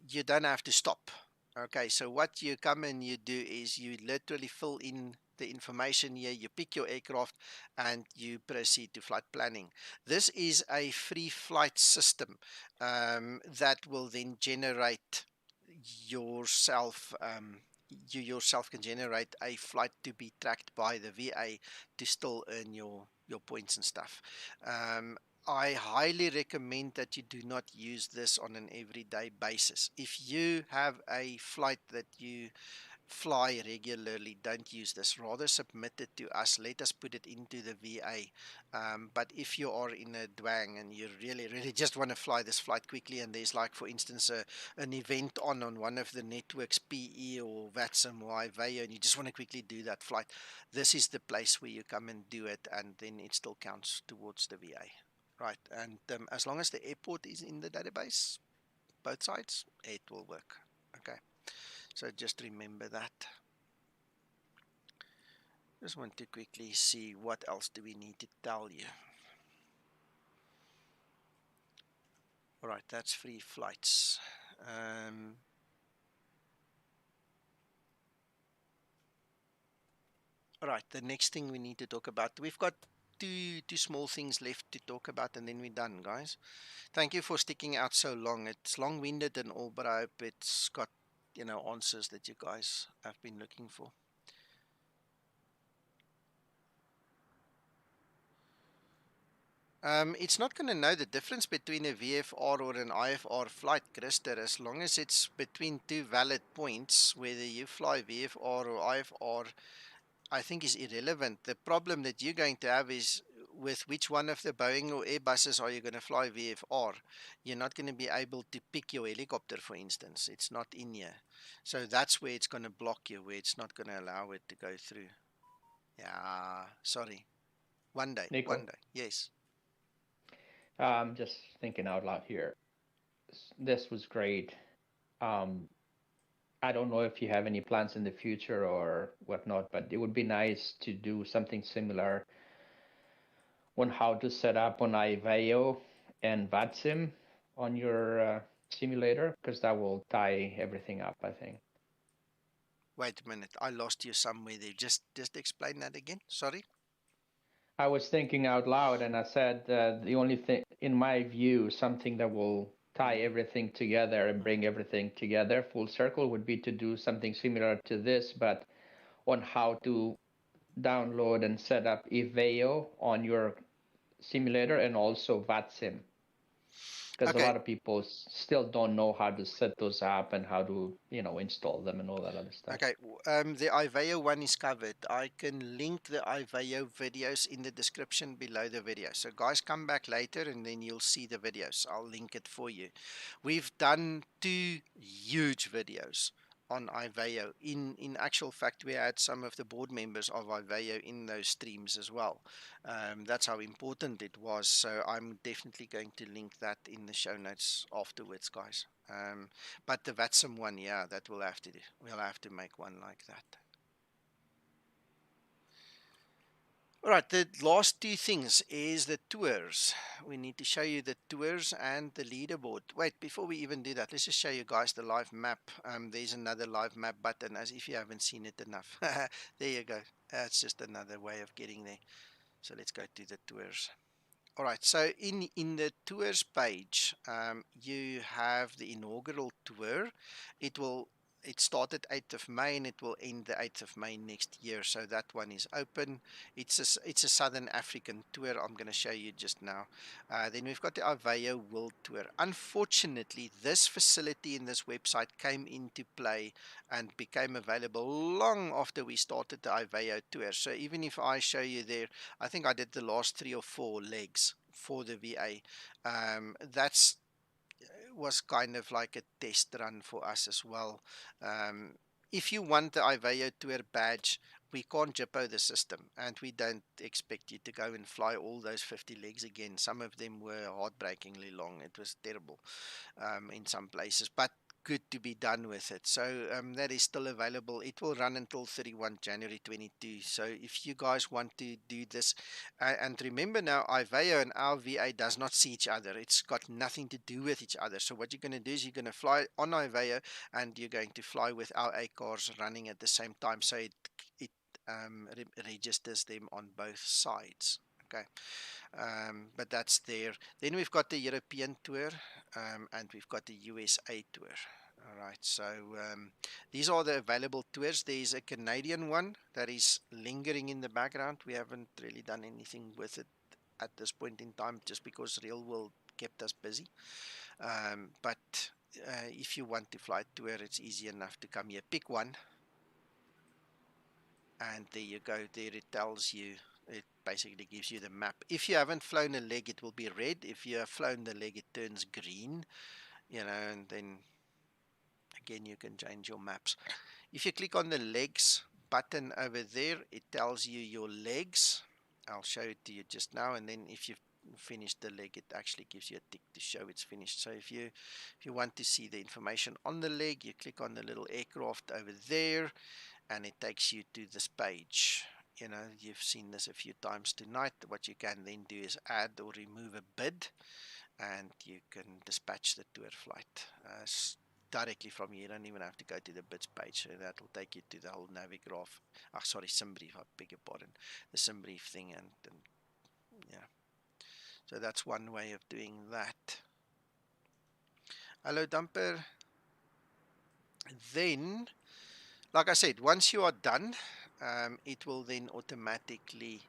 you don't have to stop. Okay, so what you come and you do is you literally fill in the information here, you pick your aircraft and you proceed to flight planning. This is a free flight system that will then generate yourself, you yourself can generate a flight to be tracked by the VA to still earn your points and stuff. I highly recommend that you do not use this on an everyday basis. If you have a flight that you fly regularly, don't use this. Rather submit it to us. Let us put it into the VA. But if you are in a dwang and you really just want to fly this flight quickly, and there's like, for instance, an event on one of the networks, PE or VATSIM or IVEO, and you just want to quickly do that flight, this is the place where you come and do it, and then it still counts towards the VA. Right, and as long as the airport is in the database, both sides, it will work. Okay, so just remember that. Just want to quickly see what else do we need to tell you. All right, that's free flights. All right, the next thing we need to talk about, we've got two small things left to talk about, and then we're done, guys. Thank you for sticking out so long. It's long-winded and all, but I hope it's got, you know, answers that you guys have been looking for. It's not going to know the difference between a VFR or an IFR flight, Christer, as long as it's between two valid points. Whether you fly VFR or IFR, I think is irrelevant. The problem that you're going to have is with which one of the Boeing or Airbuses are you going to fly VFR. You're not going to be able to pick your helicopter, for instance. It's not in here. So that's where it's going to block you, where it's not going to allow it to go through. Yeah, sorry. One day, Nico, yes. I'm just thinking out loud here. This was great. I don't know if you have any plans in the future or whatnot, but it would be nice to do something similar on how to set up on IVEO and VATSIM on your simulator, because that will tie everything up, I think. Wait a minute, I lost you somewhere there. Just explain that again. Sorry. I was thinking out loud and I said the only thing, in my view, something that will tie everything together and bring everything together full circle would be to do something similar to this, but on how to download and set up IVEO on your simulator and also VATSIM. Because Okay. a lot of people still don't know how to set those up and how to, you know, install them and all that other stuff. Okay, the IVEO one is covered. I can link the IVEO videos in the description below the video. So guys, come back later and then you'll see the videos. I'll link it for you. We've done 2 huge videos on IVEO. In actual fact, we had some of the board members of IVEO in those streams as well. That's how important it was. So I'm definitely going to link that in the show notes afterwards, guys. But the VATSIM one, yeah, that we'll have to do. We'll have to make one like that. All right, the last 2 things is the tours. We need to show you the tours and the leaderboard. Wait, before we even do that, let's just show you guys the live map. There's another live map button, as if you haven't seen it enough. There you go. That's just another way of getting there. So let's go to the tours. All right, so in the tours page, you have the inaugural tour. It started 8th of May and it will end the 8th of May next year. So that one is open. It's a Southern African tour. I'm going to show you just now. Then we've got the IVEO World Tour. Unfortunately, this facility in this website came into play and became available long after we started the IVEO tour. So even if I show you there, I think I did the last 3 or 4 legs for the VA. That's was kind of like a test run for us as well. If you want the IVEO tour badge, we can't JIPO the system, and we don't expect you to go and fly all those 50 legs again. Some of them were heartbreakingly long. It was terrible in some places, but good to be done with it. So that is still available. It will run until 31 January 22. So if you guys want to do this, and remember now, IVEO and our VA does not see each other. It's got nothing to do with each other. So what you're going to do is you're going to fly on IVEO and you're going to fly with our ACARS running at the same time. So it registers them on both sides. Okay. But that's there. Then we've got the European tour, and we've got the USA tour. All right, so these are the available tours. There's a Canadian one that is lingering in the background. We haven't really done anything with it at this point in time, just because Real World kept us busy. But if you want to fly tour, it's easy enough to come here. Pick one, and there you go. There it tells you. It basically gives you the map. If you haven't flown a leg, it will be red. If you have flown the leg, it turns green. You know, and then again, you can change your maps. If you click on the legs button over there, it tells you your legs. I'll show it to you just now. And then if you've finished the leg, it actually gives you a tick to show it's finished. So if you want to see the information on the leg, you click on the little aircraft over there, and it takes you to this page. You know, you've seen this a few times tonight. What you can then do is add or remove a bid, and you can dispatch the tour flight directly from here. You don't even have to go to the bids page. So that will take you to the whole Navigraft. Sorry, Simbrief, I beg your pardon. The Simbrief thing, and yeah. So that's one way of doing that. Hello, Dumper. Then, like I said, once you are done, it will then automatically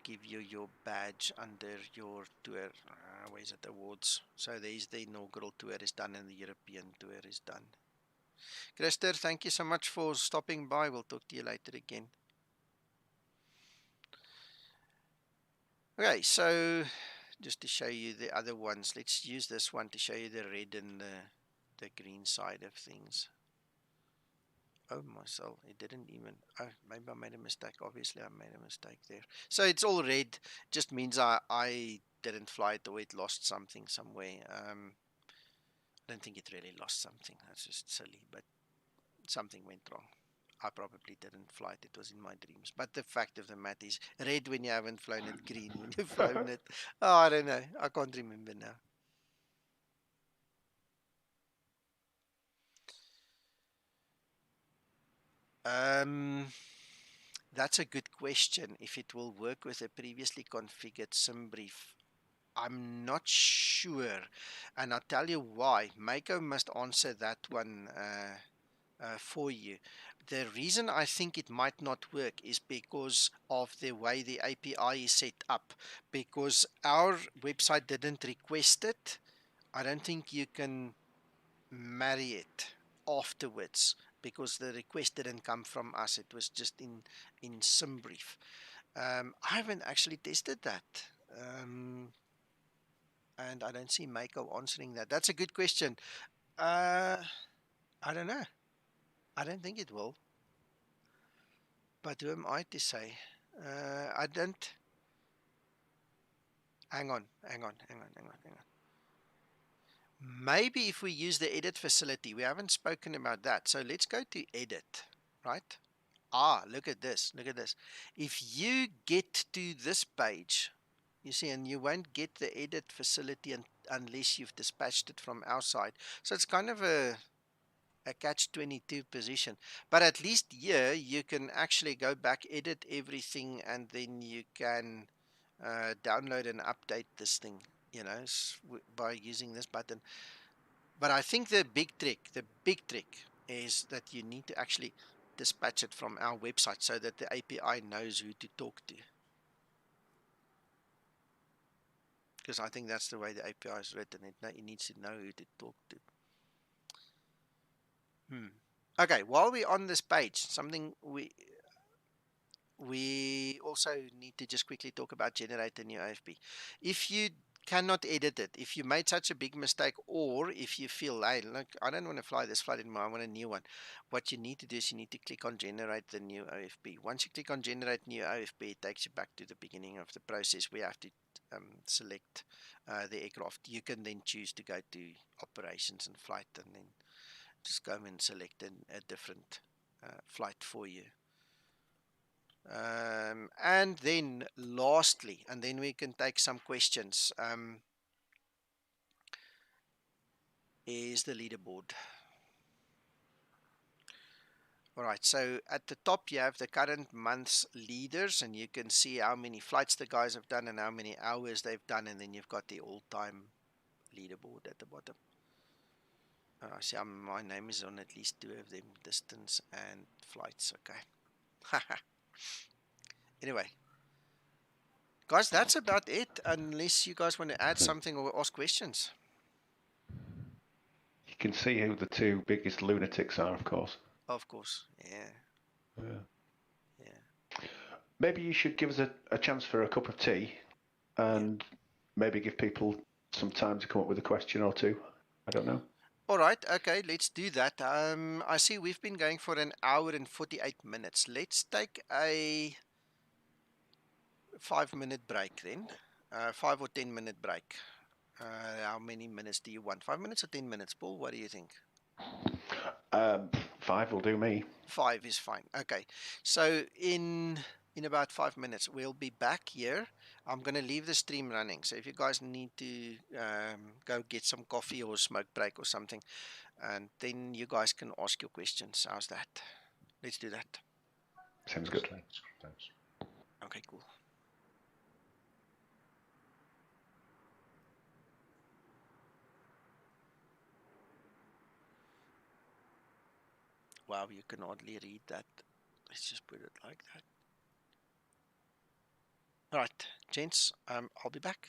give you your badge under your tour. Where's it? Awards. So there's the inaugural tour is done and the European tour is done. Christer, thank you so much for stopping by. We'll talk to you later again. Okay, so just to show you the other ones, let's use this one to show you the red and the green side of things. Oh, myself, it didn't even, oh, maybe I made a mistake. Obviously, I made a mistake there. So it's all red, just means I didn't fly it or it lost something somewhere. I don't think it really lost something. That's just silly, but something went wrong. I probably didn't fly it. It was in my dreams. But the fact of the matter is, red when you haven't flown it, green when you've flown it. Oh, I don't know. I can't remember now. That's a good question. If it will work with a previously configured Simbrief, I'm not sure, and I'll tell you why. Mako must answer that one for you. The reason I think it might not work is because of the way the API is set up. Because our website didn't request it, I don't think you can marry it afterwards, because the request didn't come from us. It was just in Simbrief. I haven't actually tested that. And I don't see Mako answering that. That's a good question. I don't know. I don't think it will. But who am I to say? I don't. Hang on. Maybe if we use the edit facility, we haven't spoken about that. So let's go to edit, right? Look at this. Look at this. If you get to this page, you see, and you won't get the edit facility unless you've dispatched it from our side. So it's kind of a catch-22 position. But at least here, you can actually go back, edit everything, and then you can download and update this thing, you know, by using this button. But I think the big trick is that you need to actually dispatch it from our website so that the API knows who to talk to. Because I think that's the way the API is written. It needs to know who to talk to. Okay, while we're on this page, something we also need to just quickly talk about generate a new AFP. If you cannot edit it, if you made such a big mistake, or if you feel, hey, look, I don't want to fly this flight anymore, I want a new one, what you need to do is you need to click on generate the new OFP. Once you click on generate new OFP, it takes you back to the beginning of the process. We have to select the aircraft, you can then choose to go to operations and flight, and then just go and select a different flight for you. And then lastly, and then we can take some questions, is the leaderboard. All right, so at the top you have the current month's leaders, and you can see how many flights the guys have done and how many hours they've done, and then you've got the all-time leaderboard at the bottom. I see my name is on at least 2 of them, distance and flights. Okay. Anyway, guys, that's about it, unless you guys want to add something or ask questions. You can see who the 2 biggest lunatics are, of course. Of course, yeah. Maybe you should give us a chance for a cup of tea, and maybe give people some time to come up with a question or two. I don't know. All right, okay, let's do that. I see we've been going for an hour and 48 minutes. Let's take a 5-minute break then. 5 or 10-minute break. How many minutes do you want? 5 minutes or 10 minutes, Paul? What do you think? 5 will do me. 5 is fine. Okay, so in about 5 minutes we'll be back here. I'm going to leave the stream running, so if you guys need to go get some coffee or smoke break or something, and then you guys can ask your questions. How's that? Let's do that. Sounds good. Thanks. Okay, cool. Wow, you can hardly read that. Let's just put it like that. All right, gents, I'll be back.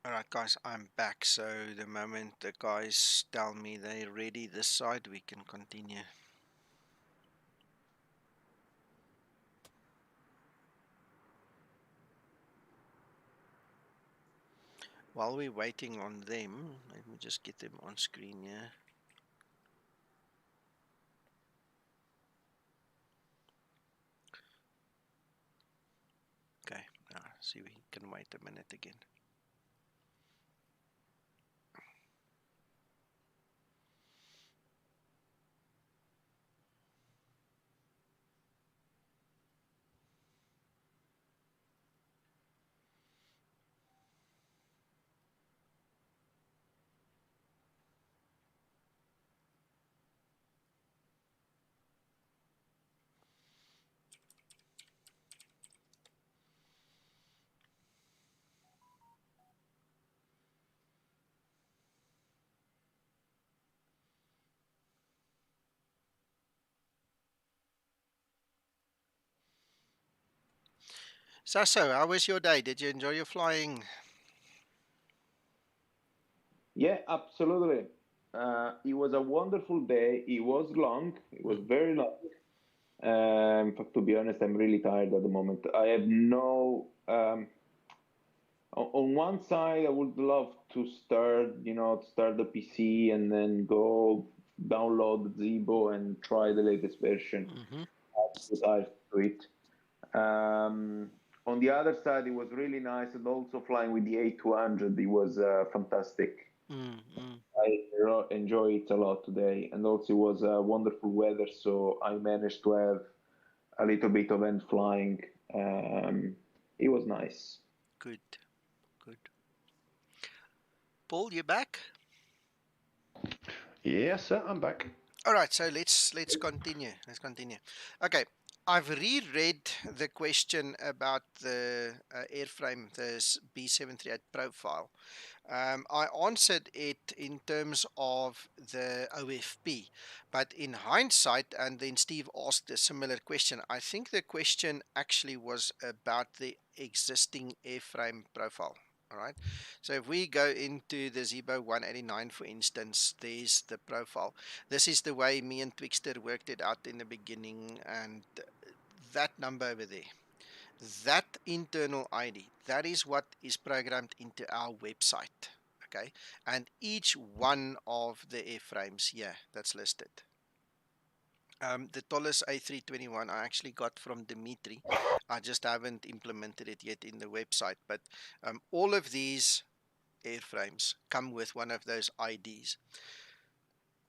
All right, guys, I'm back. So the moment the guys tell me they're ready this side, we can continue. While we're waiting on them, let me just get them on screen here. Okay, now see we can wait a minute again. Sasso, how was your day? Did you enjoy your flying? Yeah, absolutely. It was a wonderful day. It was long. It was very long. In fact, to be honest, I'm really tired at the moment. I have no. On one side, I would love to start the PC and then go download Zibo and try the latest version. Dive to it. On the other side, it was really nice, and also flying with the A200, it was fantastic. I enjoy it a lot today, and also it was wonderful weather, so I managed to have a little bit of end flying. It was nice. Good, good. Paul, you back? Yes, sir, I'm back. All right, so let's continue. Let's continue. Okay, I've reread the question about the airframe, this B738 profile. I answered it in terms of the OFP, but in hindsight, and then Steve asked a similar question, I think the question actually was about the existing airframe profile. All right, so if we go into the Zibo 189, for instance, there's the profile. This is the way me and Twixter worked it out in the beginning, and that number over there, that internal ID, that is what is programmed into our website. Okay, and each one of the airframes here that's listed. The tallest A321 I actually got from Dimitri. I just haven't implemented it yet in the website, but all of these airframes come with one of those IDs.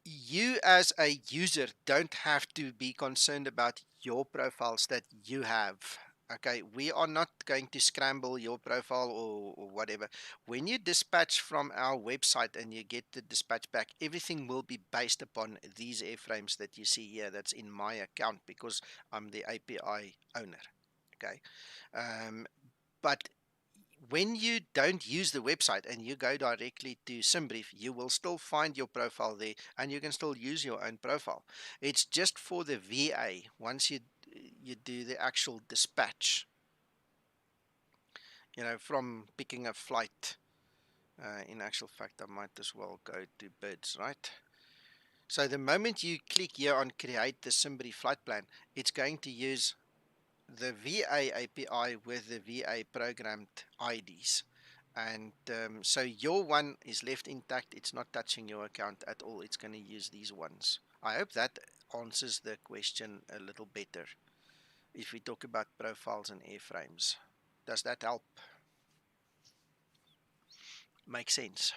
You as a user don't have to be concerned about your profiles that you have. Okay, we are not going to scramble your profile or whatever. When you dispatch from our website and you get the dispatch back, everything will be based upon these airframes that you see here. That's in my account because I'm the API owner. Okay, but when you don't use the website and you go directly to Simbrief, you will still find your profile there and you can still use your own profile. It's just for the VA once you do the actual dispatch, from picking a flight. In actual fact, I might as well go to bids, right? So the moment you click here on create the Simbrief flight plan, it's going to use the VA API with the VA programmed IDs. And so your one is left intact. It's not touching your account at all. It's going to use these ones. I hope that answers the question a little better if we talk about profiles and airframes. Does that help? Make sense?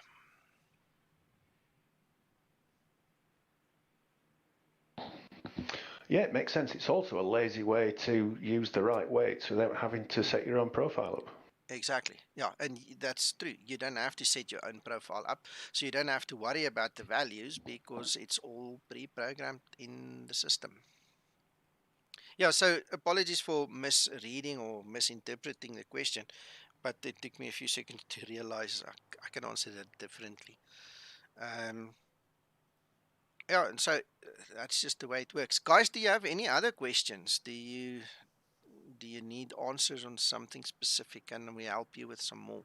Yeah, it makes sense. It's also a lazy way to use the right weights without having to set your own profile up. Exactly. Yeah, and that's true. You don't have to set your own profile up, so you don't have to worry about the values because it's all pre-programmed in the system. Yeah, so apologies for misreading or misinterpreting the question, but it took me a few seconds to realize I can answer that differently. Yeah, and so that's just the way it works. Guys, do you have any other questions? Do you need answers on something specific? Can we help you with some more?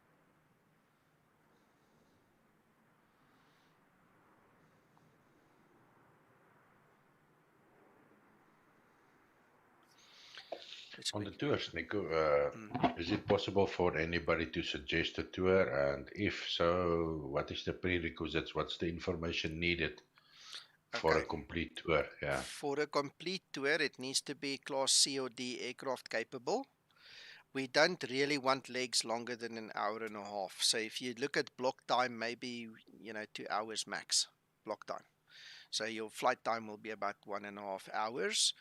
Let's On the quickly. tours, Nico, is it possible for anybody to suggest a tour? And if so, what is the prerequisites? What's the information needed for a Okay. complete tour? Yeah. For a complete tour, it needs to be Class C or D aircraft capable. We don't really want legs longer than an hour and a half. So if you look at block time, maybe, 2 hours max block time. So your flight time will be about 1.5 hours.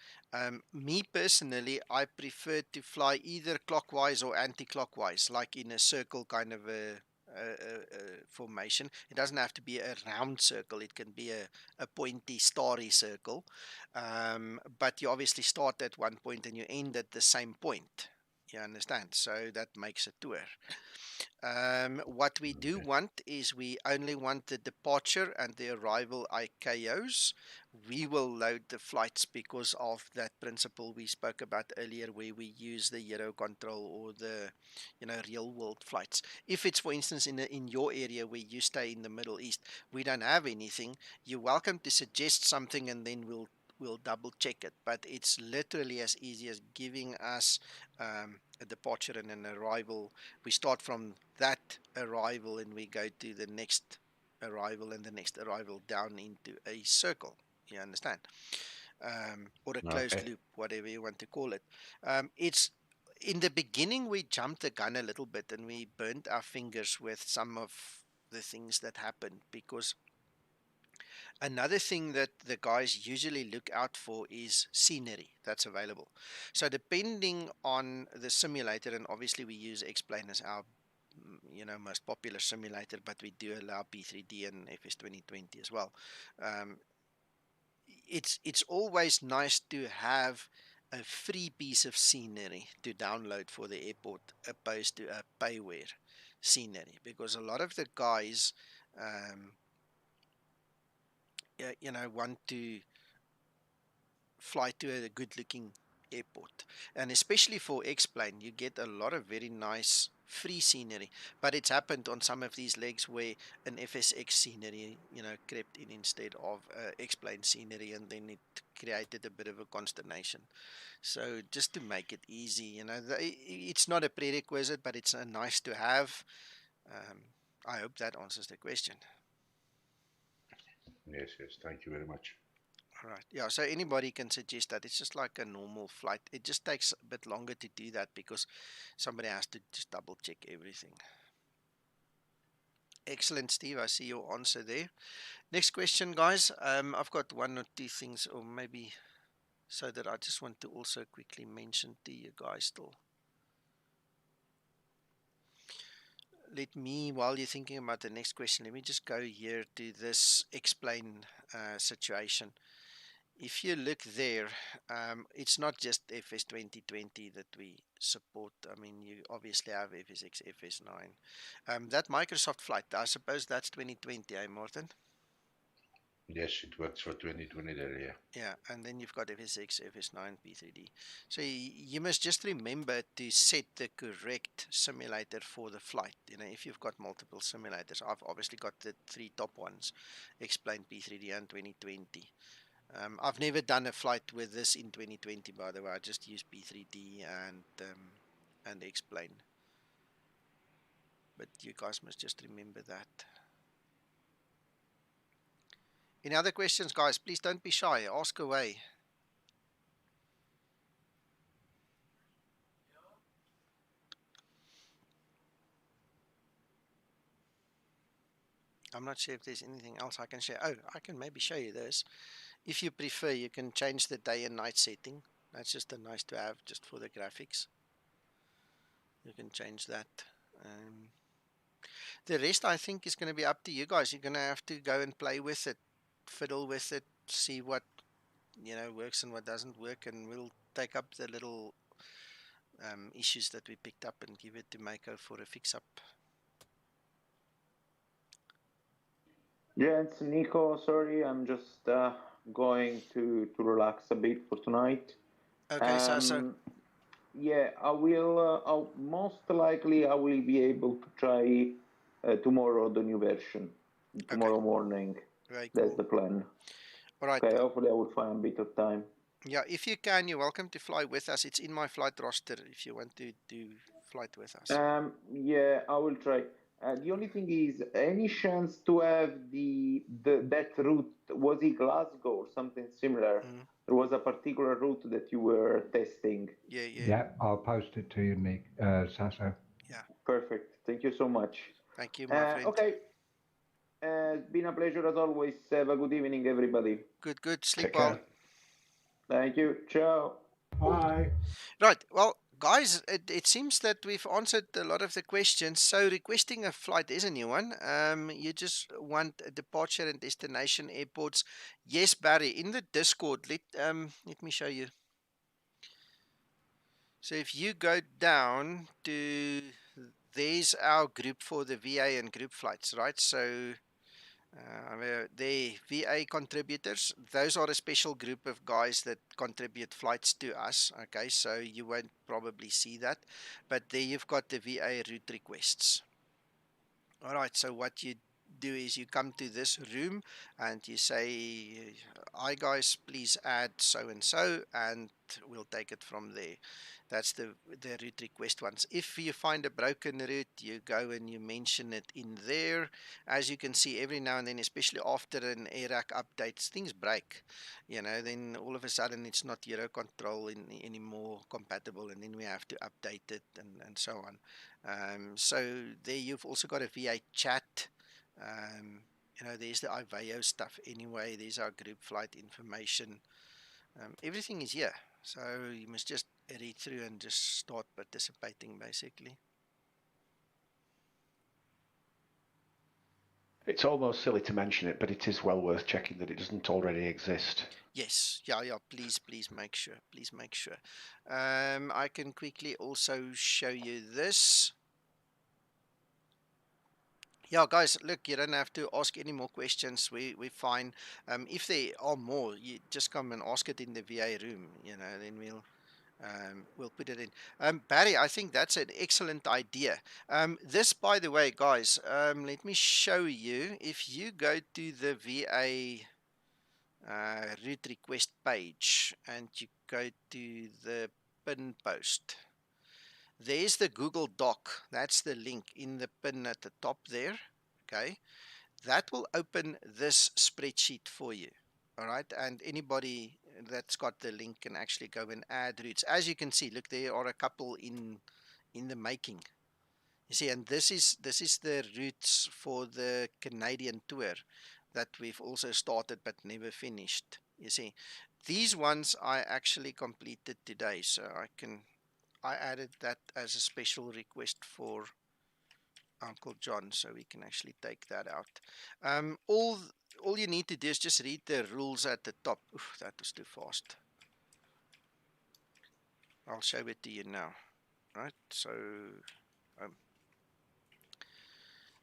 Me personally, I prefer to fly either clockwise or anti-clockwise, like in a circle kind of a formation. It doesn't have to be a round circle. It can be a pointy, starry circle. But you obviously start at one point and you end at the same point. You understand? So that makes a tour. What we do want is we only want the departure and the arrival ICAOs. We will load the flights because of that principle we spoke about earlier, where we use the Eurocontrol or the real world flights. If it's, for instance, in your area where you stay in the Middle East, we don't have anything, you're welcome to suggest something and then we'll double check it. But it's literally as easy as giving us a departure and an arrival. We start from that arrival and we go to the next arrival and the next arrival down into a circle. You understand? Or a closed loop, whatever you want to call it. It's in the beginning we jumped the gun a little bit and we burnt our fingers with some of the things that happened, because another thing that the guys usually look out for is scenery that's available. So depending on the simulator, and obviously we use X-Plane as our most popular simulator, but we do allow P3D and FS2020 as well. It's always nice to have a free piece of scenery to download for the airport opposed to a payware scenery, because a lot of the guys want to fly to a good looking airport, and especially for X-Plane you get a lot of very nice free scenery. But it's happened on some of these legs where an FSX scenery crept in instead of X-Plane scenery, and then it created a bit of a consternation. So just to make it easy, it's not a prerequisite, but it's a nice to have. I hope that answers the question. Yes, thank you very much. All right. Yeah, so anybody can suggest that. It's just like a normal flight. It just takes a bit longer to do that because somebody has to just double check everything. Excellent, Steve. I see your answer there. Next question, guys. I've got one or two things, or maybe so that I just want to also quickly mention to you guys still. Let me, while you're thinking about the next question, let me just go here to this X-Plane situation. If you look there, it's not just FS2020 that we support. I mean, you obviously have FS6, FS9. That Microsoft flight, I suppose that's 2020, eh, Martin? Yes, it works for 2020 there, yeah. Yeah, and then you've got FS6, FS9, P3D. So you must just remember to set the correct simulator for the flight. If you've got multiple simulators, I've obviously got the three top ones, X-Plane, P3D, and 2020. I've never done a flight with this in 2020, by the way. I just use P3D and X-Plane. But you guys must just remember that. Any other questions, guys? Please don't be shy. Ask away. I'm not sure if there's anything else I can share. Oh, I can maybe show you this. If you prefer, you can change the day and night setting. That's just a nice to have just for the graphics. You can change that. The rest, I think, is going to be up to you guys. You're going to have to go and play with it, fiddle with it, see what works and what doesn't work, and we'll take up the little issues that we picked up and give it to Mako for a fix-up. Yeah, it's Nico. Sorry, I'm just going to relax a bit for tonight. Okay, so yeah, I will. Most likely, I will be able to try tomorrow the new version. Tomorrow morning. Very That's cool. the plan. All right. Okay, hopefully I will find a bit of time. Yeah, if you can, you're welcome to fly with us. It's in my flight roster if you want to do flight with us. Yeah, I will try. The only thing is, any chance to have that route, was it Glasgow or something similar? There was a particular route that you were testing. Yeah. Yeah, I'll post it to you, Nick, Sasso. Yeah. Perfect. Thank you so much. Thank you, my friend. Okay. It's been a pleasure as always. Have a good evening, everybody. Good. Sleep Take well. care. Thank you. Ciao. Bye. Right. Well, guys, it seems that we've answered a lot of the questions. So requesting a flight is a new one. You just want a departure and destination airports. Yes, Barry, in the Discord, let me show you. So if you go down to, there's our group for the VA and group flights, right? So the VA contributors, those are a special group of guys that contribute flights to us. Okay, so you won't probably see that, but there you've got the VA route requests. All right, so what you do is you come to this room and you say, hi guys, please add so and so, and we'll take it from there. That's the route request ones. If you find a broken route, you go and you mention it in there. As you can see, every now and then, especially after an AirAC updates, things break. You know, then all of a sudden it's not Eurocontrol anymore compatible, and then we have to update it and so on. So there you've also got a VA chat. You know, there's the IVAO stuff anyway. There's our group flight information. Everything is here. So you must just read through and just start participating, basically. It's almost silly to mention it, but it is well worth checking that it doesn't already exist. Yes, yeah, please make sure. Please make sure. I can quickly also show you this. Yeah, guys, look, you don't have to ask any more questions. We're fine. If there are more, you just come and ask it in the VA room, you know, then we'll put it in. Barry, I think that's an excellent idea. This, by the way, guys, let me show you. If you go to the VA route request page and you go to the pin post, there's the Google Doc. That's the link in the pin at the top there. Okay. That will open this spreadsheet for you. All right. And anybody that's got the link can actually go and add routes. As you can see, look, there are a couple in the making. You see, and this is the routes for the Canadian tour that we've also started but never finished. You see, these ones I actually completed today, so I added that as a special request for Uncle John, so we can actually take that out. All you need to do is just read the rules at the top. Oof, that was too fast. I'll show it to you now. Right, so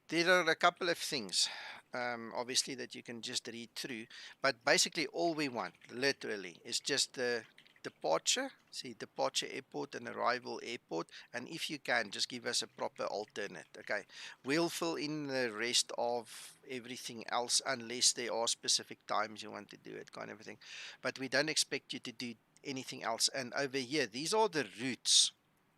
there are a couple of things, obviously, that you can just read through, but basically all we want, literally, is just the departure, see, departure airport and arrival airport, and if you can, just give us a proper alternate. Okay, we'll fill in the rest of everything else unless there are specific times you want to do it, kind of thing, but we don't expect you to do anything else. And over here, these are the routes.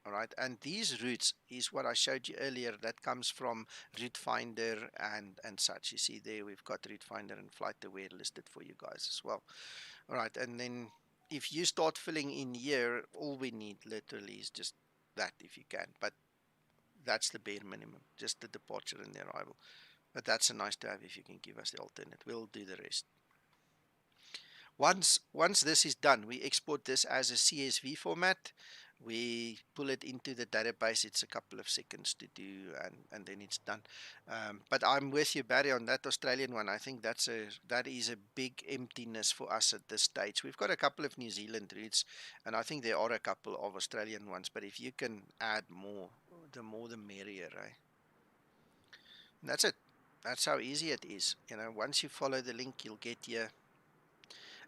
All right, and these routes is what I showed you earlier. That comes from Route Finder and such. You see there, we've got Route Finder and Flight Aware listed for you guys as well. All right, and then if you start filling in here, all we need literally is just that, if you can. But that's the bare minimum, just the departure and the arrival. But that's a nice to have if you can give us the alternate. We'll do the rest. Once this is done, we export this as a CSV format. We pull it into the database. It's a couple of seconds to do, and then it's done. But I'm with you, Barry, on that Australian one. I think that is a big emptiness for us at this stage. We've got a couple of New Zealand routes, and I think there are a couple of Australian ones. But if you can add more the merrier, right? And that's it. That's how easy it is. You know, once you follow the link, you'll get here.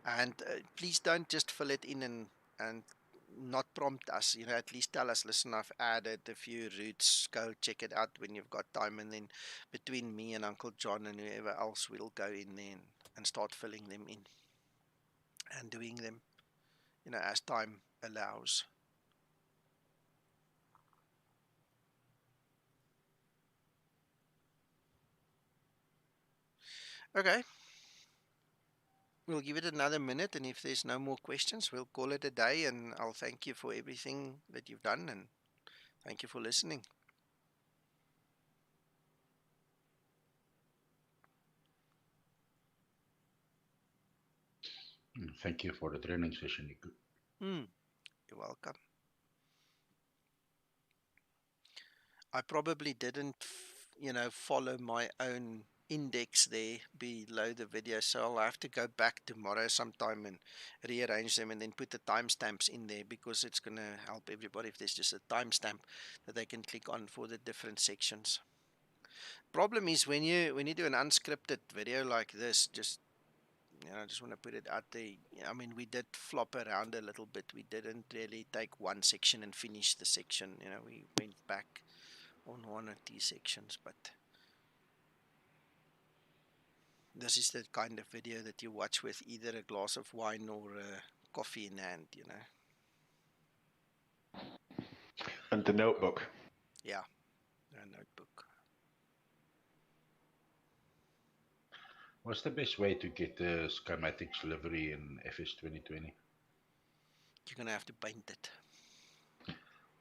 And please don't just fill it in and not prompt us. You know, at least tell us, listen, I've added a few routes, go check it out when you've got time, and then between me and Uncle John and whoever else, we'll go in there and start filling them in and doing them. as time allows. Okay. We'll give it another minute, and if there's no more questions, we'll call it a day, and I'll thank you for everything that you've done, and thank you for listening. Thank you for the training session, Nico. You're welcome. I probably didn't, follow my own index there below the video, so I'll have to go back tomorrow sometime and rearrange them and then put the timestamps in there, because it's going to help everybody if there's just a timestamp that they can click on for the different sections. Problem is when you do an unscripted video like this, I just want to put it out there. I mean, we did flop around a little bit. We didn't really take one section and finish the section. We went back on one or two sections, but this is the kind of video that you watch with either a glass of wine or a coffee in hand, And the notebook. Yeah, a notebook. What's the best way to get the Skymatix livery in FS2020? You're going to have to paint it.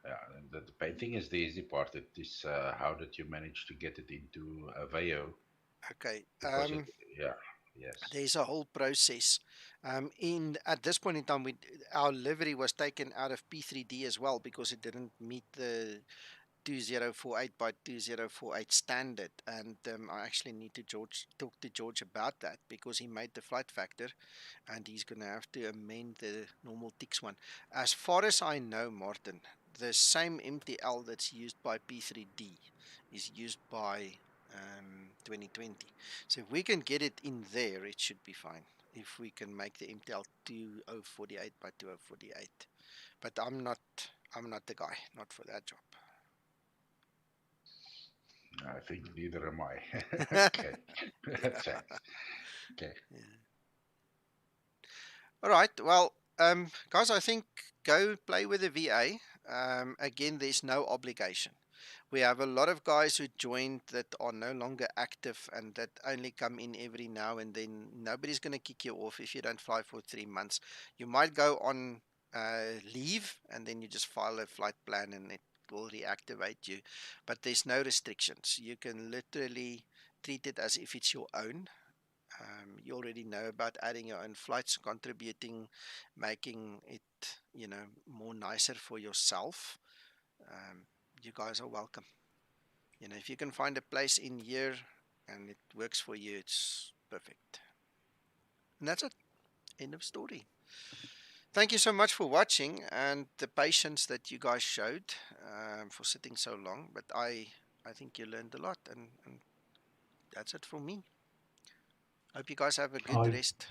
Yeah, and the painting is the easy part. It is how did you manage to get it into a VA? Okay. Yes. There's a whole process. At this point in time, our livery was taken out of P3D as well, because it didn't meet the 2048 by 2048 standard, and I actually need to talk to George about that, because he made the flight factor and he's going to have to amend the normal TIX one. As far as I know, Martin, the same MTL that's used by P3D is used by 2020. So if we can get it in there, it should be fine. If we can make the MTL 2048 by 2048. But I'm not the guy, not for that job. I think neither am I. Okay. That's it. Okay. Yeah. All right. Well, guys, I think go play with the VA. Again, there's no obligation. We have a lot of guys who joined that are no longer active and that only come in every now and then. Nobody's going to kick you off if you don't fly for 3 months. You might go on leave and then you just file a flight plan and it will reactivate you. But there's no restrictions. You can literally treat it as if it's your own. You already know about adding your own flights, contributing, making it, more nicer for yourself. You guys are welcome. If you can find a place in here and it works for you, it's perfect. And that's it. End of story. Thank you so much for watching and the patience that you guys showed for sitting so long. But I think you learned a lot, and that's it for me. Hope you guys have a good rest.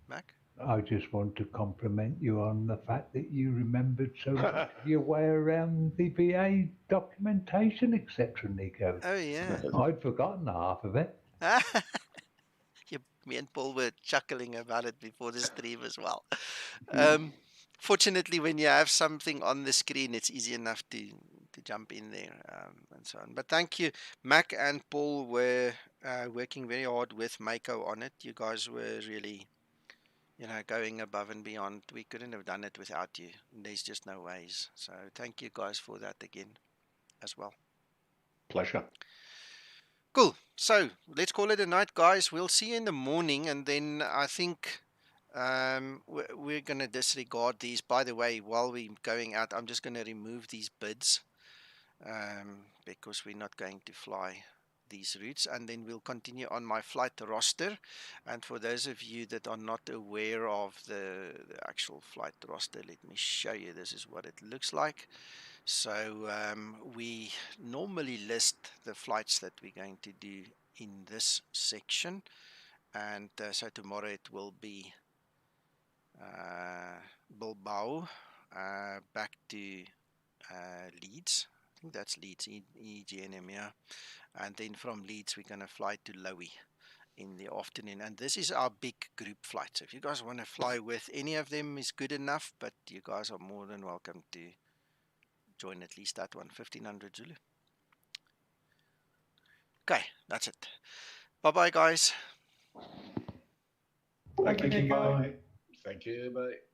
Mac? I just want to compliment you on the fact that you remembered so much of your way around the VA documentation, etc., Nico. Oh, yeah. I'd forgotten half of it. Me and Paul were chuckling about it before the stream as well. Fortunately, when you have something on the screen, it's easy enough to jump in there and so on. But thank you. Mac and Paul were working very hard with Mako on it. You guys were really, going above and beyond. We couldn't have done it without you. There's just no ways. So thank you guys for that again as well. Pleasure. Cool. So let's call it a night, guys. We'll see you in the morning, and then I think we're going to disregard these. By the way, while we're going out, I'm just going to remove these bids because we're not going to fly these routes, and then we'll continue on my flight roster. And for those of you that are not aware of the actual flight roster, let me show you. This is what it looks like. So we normally list the flights that we're going to do in this section, and so tomorrow it will be Bilbao back to Leeds. I think that's Leeds, EGNM, yeah. And then from Leeds we're going to fly to Lowy in the afternoon. And this is our big group flight. So if you guys want to fly with any of them, is good enough, but you guys are more than welcome to join at least that one, 1500 Zulu. Okay, that's it. Bye-bye, guys. Thank you. Bye. Thank you. Bye.